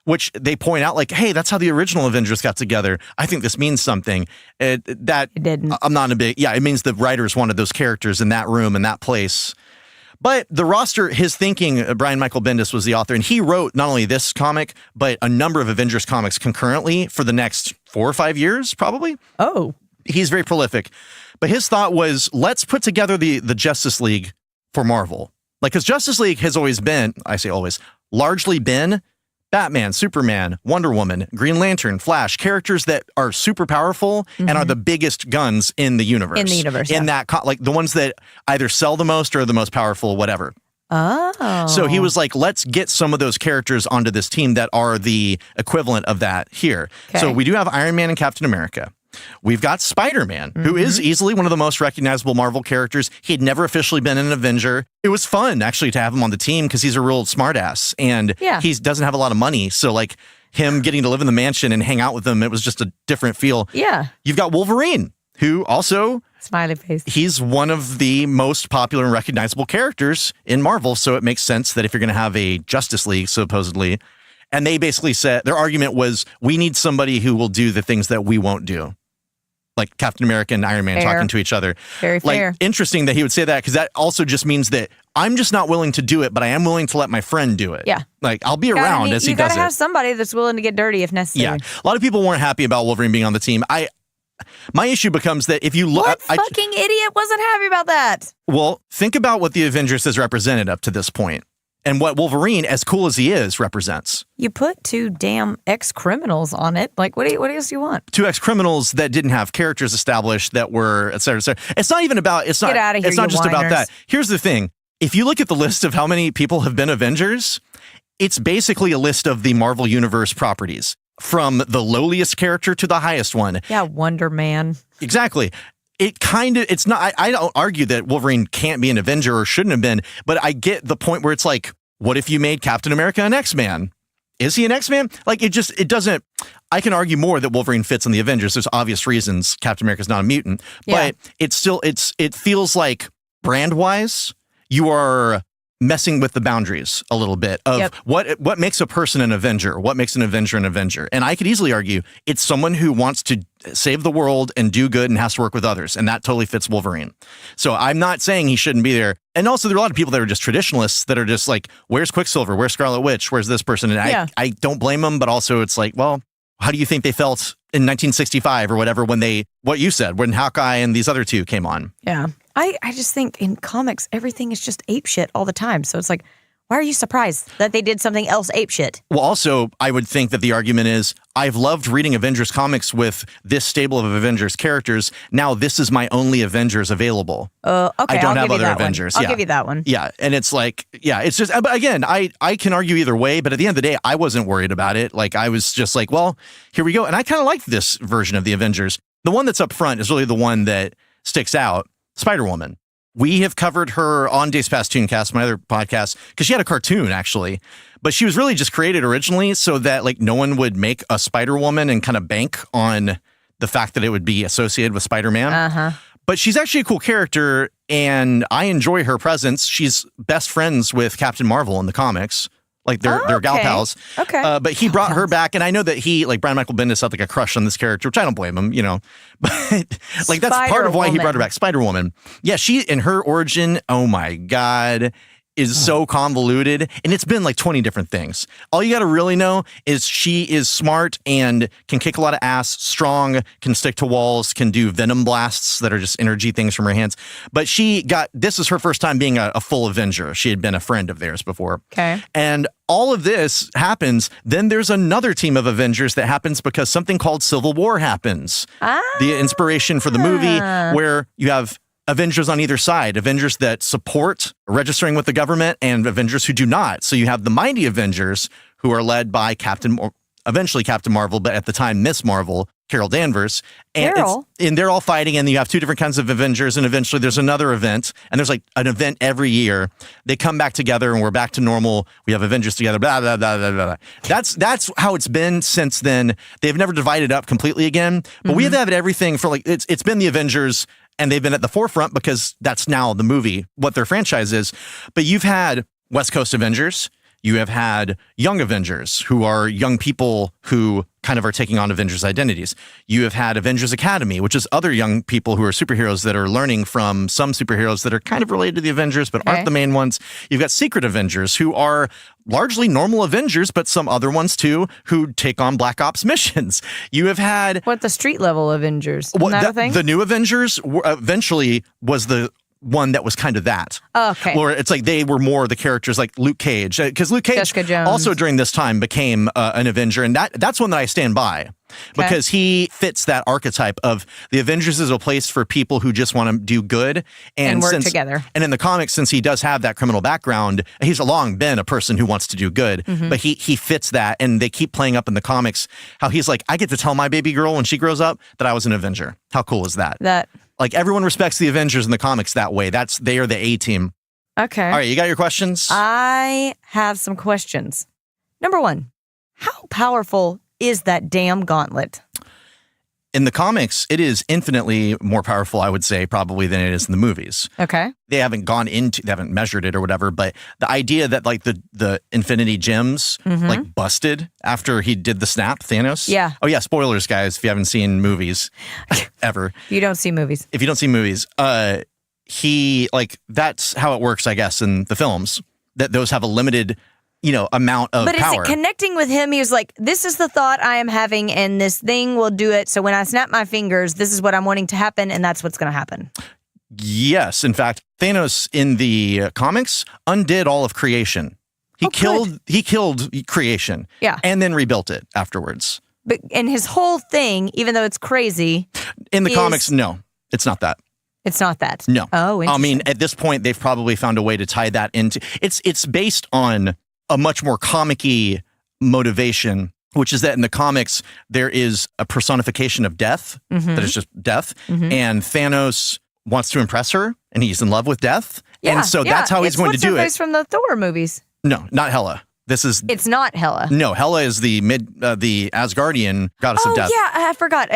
which they point out like, hey, that's how the original Avengers got together. I think this means something. It didn't. I'm not it means the writers wanted those characters in that room, in that place. But the roster, his thinking, Brian Michael Bendis was the author, and he wrote not only this comic, but a number of Avengers comics concurrently for the next 4 or 5 years, probably. Oh. He's very prolific. But his thought was, let's put together the Justice League for Marvel. Like, because Justice League has always been, I say always, largely been Batman, Superman, Wonder Woman, Green Lantern, Flash, characters that are super powerful and are the biggest guns in the universe. In the universe, In that, like the ones that either sell the most or are the most powerful, whatever. Oh. So he was like, let's get some of those characters onto this team that are the equivalent of that here. Okay. So we do have Iron Man and Captain America. We've got Spider-Man, who is easily one of the most recognizable Marvel characters. He'd never officially been an Avenger. It was fun, actually, to have him on the team because he's a real smartass, and he doesn't have a lot of money. So, like, him getting to live in the mansion and hang out with them, it was just a different feel. Yeah. You've got Wolverine, who also... smiley face. He's one of the most popular and recognizable characters in Marvel, so it makes sense that if you're going to have a Justice League, supposedly... and they basically said, their argument was, we need somebody who will do the things that we won't do. Like Captain America and Iron Man talking to each other. Very fair. Like, interesting that he would say that, because that also just means that I'm just not willing to do it, but I am willing to let my friend do it. Yeah. Like, I'll be around as he does it. You gotta have somebody that's willing to get dirty if necessary. Yeah. A lot of people weren't happy about Wolverine being on the team. My issue becomes that if you look... What fucking idiot wasn't happy about that? Well, think about what the Avengers has represented up to this point. And what Wolverine, as cool as he is, represents. You put 2 damn ex-criminals on it. Like, what else do you want? 2 ex-criminals that didn't have characters established that were, et cetera, et cetera. It's not even about... Get out of here, it's not just about that. Here's the thing. If you look at the list of how many people have been Avengers, it's basically a list of the Marvel Universe properties. From the lowliest character to the highest one. Yeah, Wonder Man. Exactly. It's not, I don't argue that Wolverine can't be an Avenger or shouldn't have been, but I get the point where it's like, what if you made Captain America an X-Man? Is he an X-Man? Like, it doesn't, I can argue more that Wolverine fits in the Avengers. There's obvious reasons Captain America's not a mutant, but it feels like brand-wise, you are messing with the boundaries a little bit of what makes a person an Avenger, what makes an Avenger an Avenger. And I could easily argue it's someone who wants to save the world and do good and has to work with others. And that totally fits Wolverine. So I'm not saying he shouldn't be there. And also there are a lot of people that are just traditionalists that are just like, where's Quicksilver? Where's Scarlet Witch? Where's this person? And I don't blame them, but also it's like, well, how do you think they felt in 1965 or whatever what you said, when Hawkeye and these other 2 came on? Yeah. I just think in comics, everything is just apeshit all the time. So it's like, why are you surprised that they did something else apeshit? Well, also, I would think that the argument is, I've loved reading Avengers comics with this stable of Avengers characters. Now this is my only Avengers available. Okay, I don't have other Avengers. I'll give you that one. Yeah, and it's like, it's just, but again, I can argue either way, but at the end of the day, I wasn't worried about it. Like, I was just like, well, here we go. And I kind of liked this version of the Avengers. The one that's up front is really the one that sticks out. Spider-Woman. We have covered her on Days Past Tooncast, my other podcast, because she had a cartoon, actually. But she was really just created originally so that, like, no one would make a Spider-Woman and kind of bank on the fact that it would be associated with Spider-Man. But she's actually a cool character, and I enjoy her presence. She's best friends with Captain Marvel in the comics. Like, they're gal pals. Okay. But he brought her back, and I know that Brian Michael Bendis had like a crush on this character, which I don't blame him, you know. But like, that's part of why he brought her back. Spider-Woman. Yeah, in her origin, oh my God, is so convoluted, and it's been like 20 different things. All you got to really know is she is smart and can kick a lot of ass, strong, can stick to walls, can do venom blasts that are just energy things from her hands. But this is her first time being a full Avenger. She had been a friend of theirs before. Okay. And all of this happens. Then there's another team of Avengers that happens because something called Civil War happens. The inspiration for the movie, where you have Avengers on either side, Avengers that support registering with the government and Avengers who do not. So you have the mighty Avengers who are led by eventually Captain Marvel, but at the time, Miss Marvel, Carol Danvers. And they're all fighting, and you have two different kinds of Avengers, and eventually there's another event, and there's like an event every year. They come back together, and we're back to normal. We have Avengers together, blah, blah, blah, blah, blah. That's how it's been since then. They've never divided up completely again, but we have had everything for it's been the Avengers, and they've been at the forefront because that's now the movie, what their franchise is. But you've had West Coast Avengers. You have had young Avengers, who are young people who kind of are taking on Avengers identities. You have had Avengers Academy, which is other young people who are superheroes that are learning from some superheroes that are kind of related to the Avengers, but aren't the main ones. You've got Secret Avengers, who are largely normal Avengers, but some other ones too, who take on Black Ops missions. You have had... What, the street level Avengers? Isn't that a thing? The new Avengers eventually was the one that was kind of that. Okay. Or it's like they were more the characters like Luke Cage. Because Luke Cage also during this time became an Avenger. And that's one that I stand by. Because he fits that archetype of the Avengers is a place for people who just want to do good. And work together. And in the comics, since he does have that criminal background, he's long been a person who wants to do good. But he fits that. And they keep playing up in the comics how he's like, I get to tell my baby girl when she grows up that I was an Avenger. How cool is that? Like, everyone respects the Avengers in the comics that way. They are the A-team. Okay. All right, you got your questions? I have some questions. Number one, how powerful is that damn gauntlet? In the comics, it is infinitely more powerful, I would say, probably than it is in the movies. Okay. They haven't measured it or whatever, but the idea that like the Infinity Gems like busted after he did the snap, Thanos. Yeah. Oh yeah, spoilers, guys, if you haven't seen movies ever. If you don't see movies, that's how it works, I guess, in the films, that those have a limited amount of but power. Is it connecting with him? He was like, this is the thought I am having, and this thing will do it. So when I snap my fingers, this is what I'm wanting to happen, and that's what's going to happen. Yes. In fact, Thanos in the comics undid all of creation. He killed creation. Yeah. And then rebuilt it afterwards. And his whole thing, even though it's crazy. In the comics, no, it's not that. It's not that. No. Oh, interesting. I mean, at this point, they've probably found a way to tie that into. It's based on a much more comic-y motivation, which is that in the comics, there is a personification of death, that is just death, and Thanos wants to impress her, and he's in love with death, and so that's how he's going to do it. It's from the Thor movies. No, not Hela. It's not Hela. No, Hela is the Asgardian goddess of death. Oh, yeah, I forgot.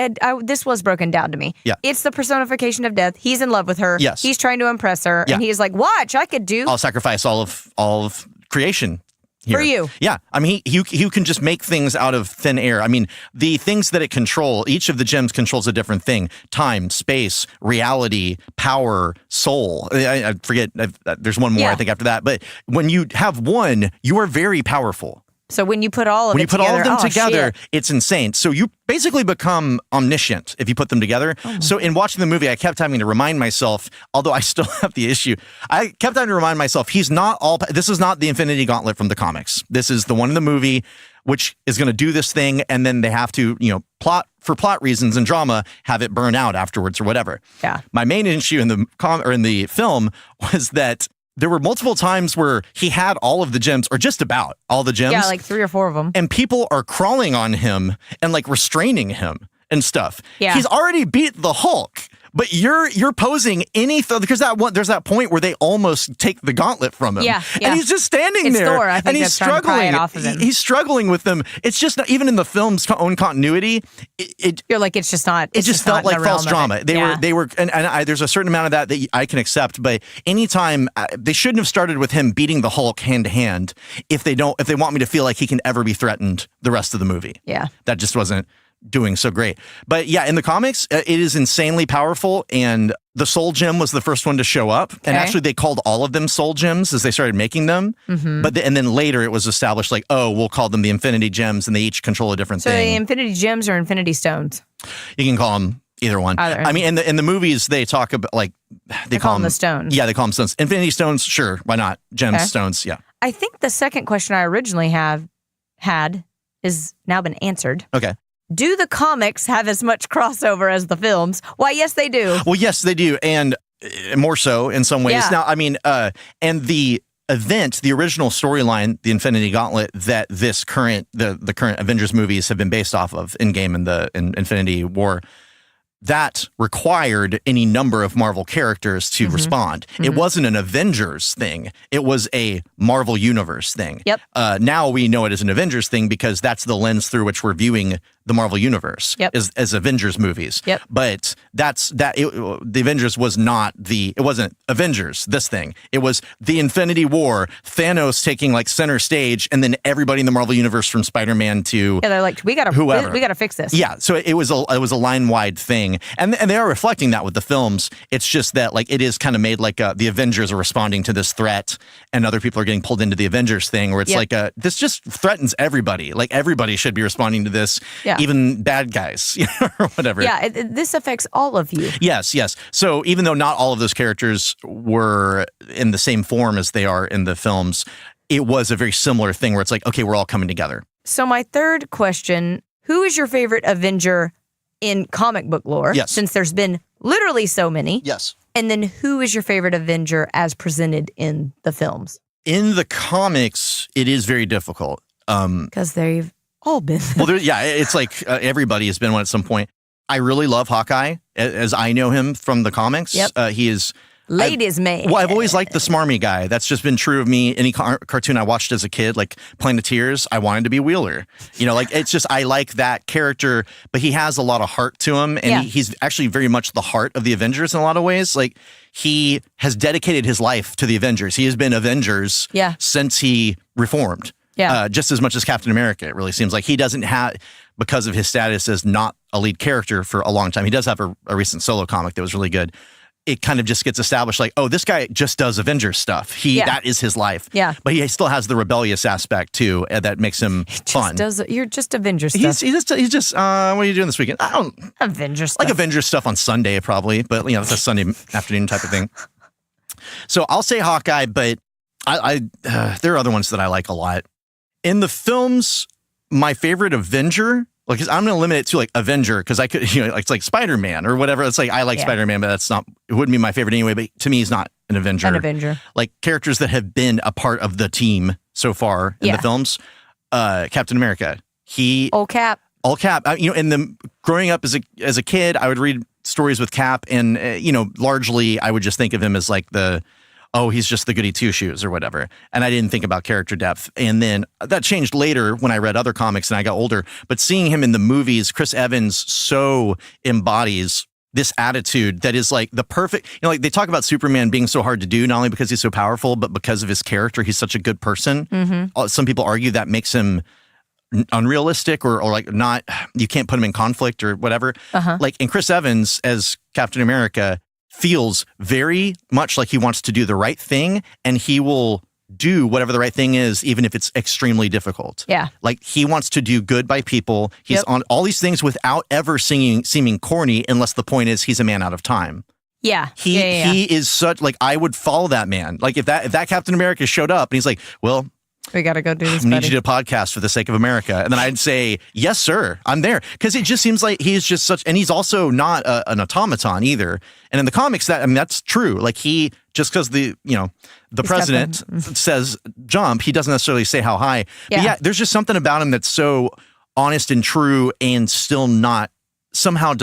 This was broken down to me. Yeah. It's the personification of death. He's in love with her. Yes. He's trying to impress her, and he's like, watch, I could do. I'll sacrifice all of creation. Here. For you. Yeah. I mean, you can just make things out of thin air. I mean, the things that it controls, each of the gems controls a different thing. Time, space, reality, power, soul. I forget. There's one more, I think, after that. But when you have one, you are very powerful. So when you put all of them together, shit. It's insane. So you basically become omniscient if you put them together. Oh. So in watching the movie, I kept having to remind myself, although I still have the issue, I kept having to remind myself, this is not the Infinity Gauntlet from the comics. This is the one in the movie, which is going to do this thing, and then they have to, for plot reasons and drama, have it burn out afterwards or whatever. Yeah. My main issue in the film was that there were multiple times where he had all of the gems, or just about all the gems. Yeah, like 3 or 4 of them. And people are crawling on him and like restraining him and stuff. Yeah. He's already beat the Hulk But you're posing because there's that point where they almost take the gauntlet from him. Yeah. And he's just standing it's there. Thor, I think, and he's struggling. Off of him. He's struggling with them. It's just not, even in the film's own continuity. You're like, it's just not. It just felt like false drama. They were, and there's a certain amount of that I can accept. But anytime they shouldn't have started with him beating the Hulk hand to hand if they want me to feel like he can ever be threatened the rest of the movie. Yeah, that just wasn't doing so great. But yeah, in the comics, it is insanely powerful, and the Soul Gem was the first one to show up. Okay. And actually, they called all of them Soul Gems as they started making them. Mm-hmm. And then later it was established like, oh, we'll call them the Infinity Gems, and they each control a different thing. So the Infinity Gems or Infinity Stones? You can call them either one. I mean, in the movies, they talk about like they call them the stones. Yeah, they call them stones. Infinity Stones, sure, why not? Gems, stones, yeah. I think the second question I originally had is now been answered. Okay. Do the comics have as much crossover as the films? Why, yes, they do. Well, yes, they do, and more so in some ways. Yeah. Now, I mean, and the event, the original storyline, the Infinity Gauntlet, that the current Avengers movies have been based off of in-game in Infinity War, that required any number of Marvel characters to respond. Mm-hmm. It wasn't an Avengers thing. It was a Marvel Universe thing. Yep. Now we know it as an Avengers thing because that's the lens through which we're viewing the Marvel Universe as Avengers movies. Yep. But the Avengers it wasn't Avengers, this thing. It was the Infinity War, Thanos taking like center stage, and then everybody in the Marvel Universe from Spider-Man to they're like, we gotta fix this. Yeah. So it was a line-wide thing. And they are reflecting that with the films. It's just that like it is kind of made like the Avengers are responding to this threat, and other people are getting pulled into the Avengers thing, where it's like this just threatens everybody. Like everybody should be responding to this, even bad guys, or whatever. Yeah, this affects all of you. Yes. So even though not all of those characters were in the same form as they are in the films, it was a very similar thing where it's like, okay, we're all coming together. So my third question: who is your favorite Avenger in comic book lore? Yes. Since there's been literally so many. Yes. And then who is your favorite Avenger as presented in the films? In the comics, it is very difficult. Because they've all been. Well, it's like everybody has been one at some point. I really love Hawkeye, as I know him from the comics. Yep. He is... Ladies' man. Well, I've always liked the smarmy guy. That's just been true of me. Any cartoon I watched as a kid, like Planeteers, I wanted to be Wheeler. Like it's just, I like that character, but he has a lot of heart to him. And he's actually very much the heart of the Avengers in a lot of ways. Like he has dedicated his life to the Avengers. He has been Avengers since he reformed. Yeah. Just as much as Captain America, it really seems like. He doesn't have, because of his status as not a lead character for a long time. He does have a recent solo comic that was really good. It kind of just gets established like, oh, this guy just does Avengers stuff. That is his life. Yeah. But he still has the rebellious aspect too that makes him fun. You're just Avengers stuff. He's just what are you doing this weekend? I don't Avengers stuff. Like Avengers stuff on Sunday probably, but it's a Sunday afternoon type of thing. So I'll say Hawkeye, but I there are other ones that I like a lot. In the films, my favorite Avenger, like, I'm going to limit it to like Avenger because I could, it's like Spider-Man or whatever. It's like I like Spider-Man, but it wouldn't be my favorite anyway. But to me, he's not an Avenger. Like characters that have been a part of the team so far in the films. Captain America, all Cap. Growing up as a kid, I would read stories with Cap, and largely I would just think of him as like he's just the goody two-shoes or whatever. And I didn't think about character depth. And then that changed later when I read other comics and I got older. But seeing him in the movies, Chris Evans so embodies this attitude that is like the perfect, like they talk about Superman being so hard to do, not only because he's so powerful, but because of his character. He's such a good person. Mm-hmm. Some people argue that makes him unrealistic or like not, you can't put him in conflict or whatever. Like in Chris Evans as Captain America, feels very much like he wants to do the right thing, and he will do whatever the right thing is, even if it's extremely difficult. Yeah. Like he wants to do good by people. He's on all these things without ever seeming corny, unless the point is he's a man out of time. Yeah. He is such, like, I would follow that man. Like if that Captain America showed up and he's like, well, we got to go do this. I need you to podcast for the sake of America. And then I'd say, yes, sir, I'm there. Because it just seems like he's just such, and he's also not an automaton either. And in the comics, that's true. Like just because the president says jump, he doesn't necessarily say how high. Yeah. But there's just something about him that's so honest and true and still not somehow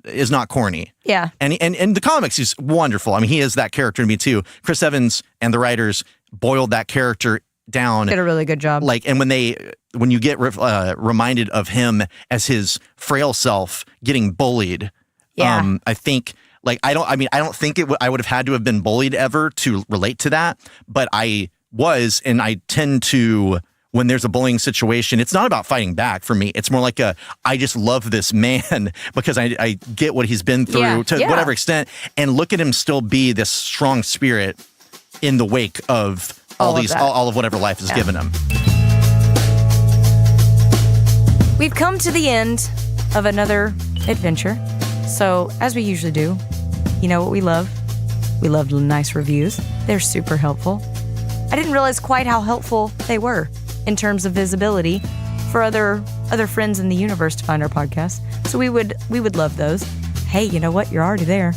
is not corny. Yeah. And the comics, he's wonderful. I mean, he is that character to me too. Chris Evans and the writers boiled that character down. Did a really good job. Like, and when you get reminded of him as his frail self getting bullied, I think, like, I don't think I would have had to have been bullied ever to relate to that, but I was, and I tend to, when there's a bullying situation, it's not about fighting back for me. It's more like I just love this man because I get what he's been through to whatever extent, and look at him still be this strong spirit in the wake of all of whatever life has given him. We've come to the end of another adventure. So, as we usually do, you know what we love? We love nice reviews. They're super helpful. I didn't realize quite how helpful they were in terms of visibility for other friends in the universe to find our podcast. So we would love those. Hey, you know what? You're already there.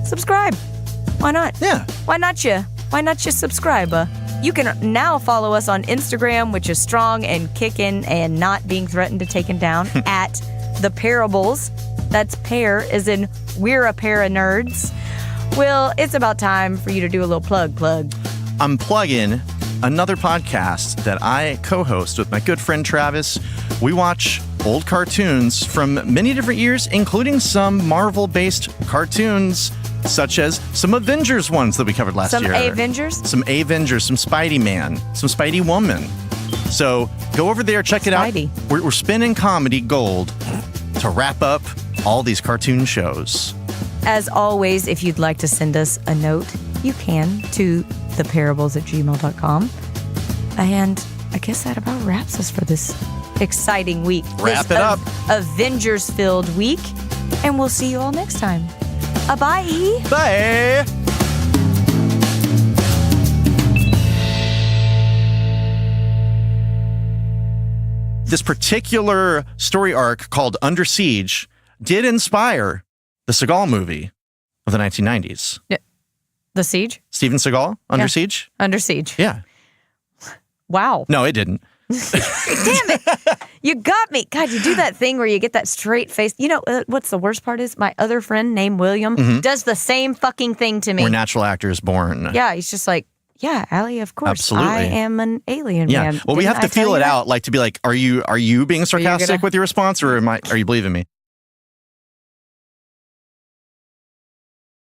Subscribe. Why not? Yeah. Why not you subscribe? You can now follow us on Instagram, which is strong and kicking and not being threatened to taken down at The Parables. That's pair as in we're a pair of nerds. Well, it's about time for you to do a little plug. I'm plugging another podcast that I co-host with my good friend Travis. We watch old cartoons from many different years, including some Marvel-based cartoons, such as some Avengers ones that we covered last year. Some Avengers, some Spidey Man, some Spidey Woman. So go over there, check it out. We're spinning comedy gold to wrap up all these cartoon shows. As always, if you'd like to send us a note, you can to theparables@gmail.com. And I guess that about wraps us for this exciting week. Wrap it up. Avengers-filled week. And we'll see you all next time. Bye. Bye. This particular story arc called Under Siege did inspire the Seagal movie of the 1990s. The Siege? Steven Seagal, Under Siege? Under Siege. Yeah. Wow. No, it didn't. Damn it. You got me. God, you do that thing where you get that straight face. You know, what's the worst part is my other friend named William does the same fucking thing to me. We're natural actors born. Yeah, he's just like, yeah, Allie, of course. Absolutely. I am an alien man. Well, we have to feel it out, like to be like, are you being sarcastic with your response, or are you believing me?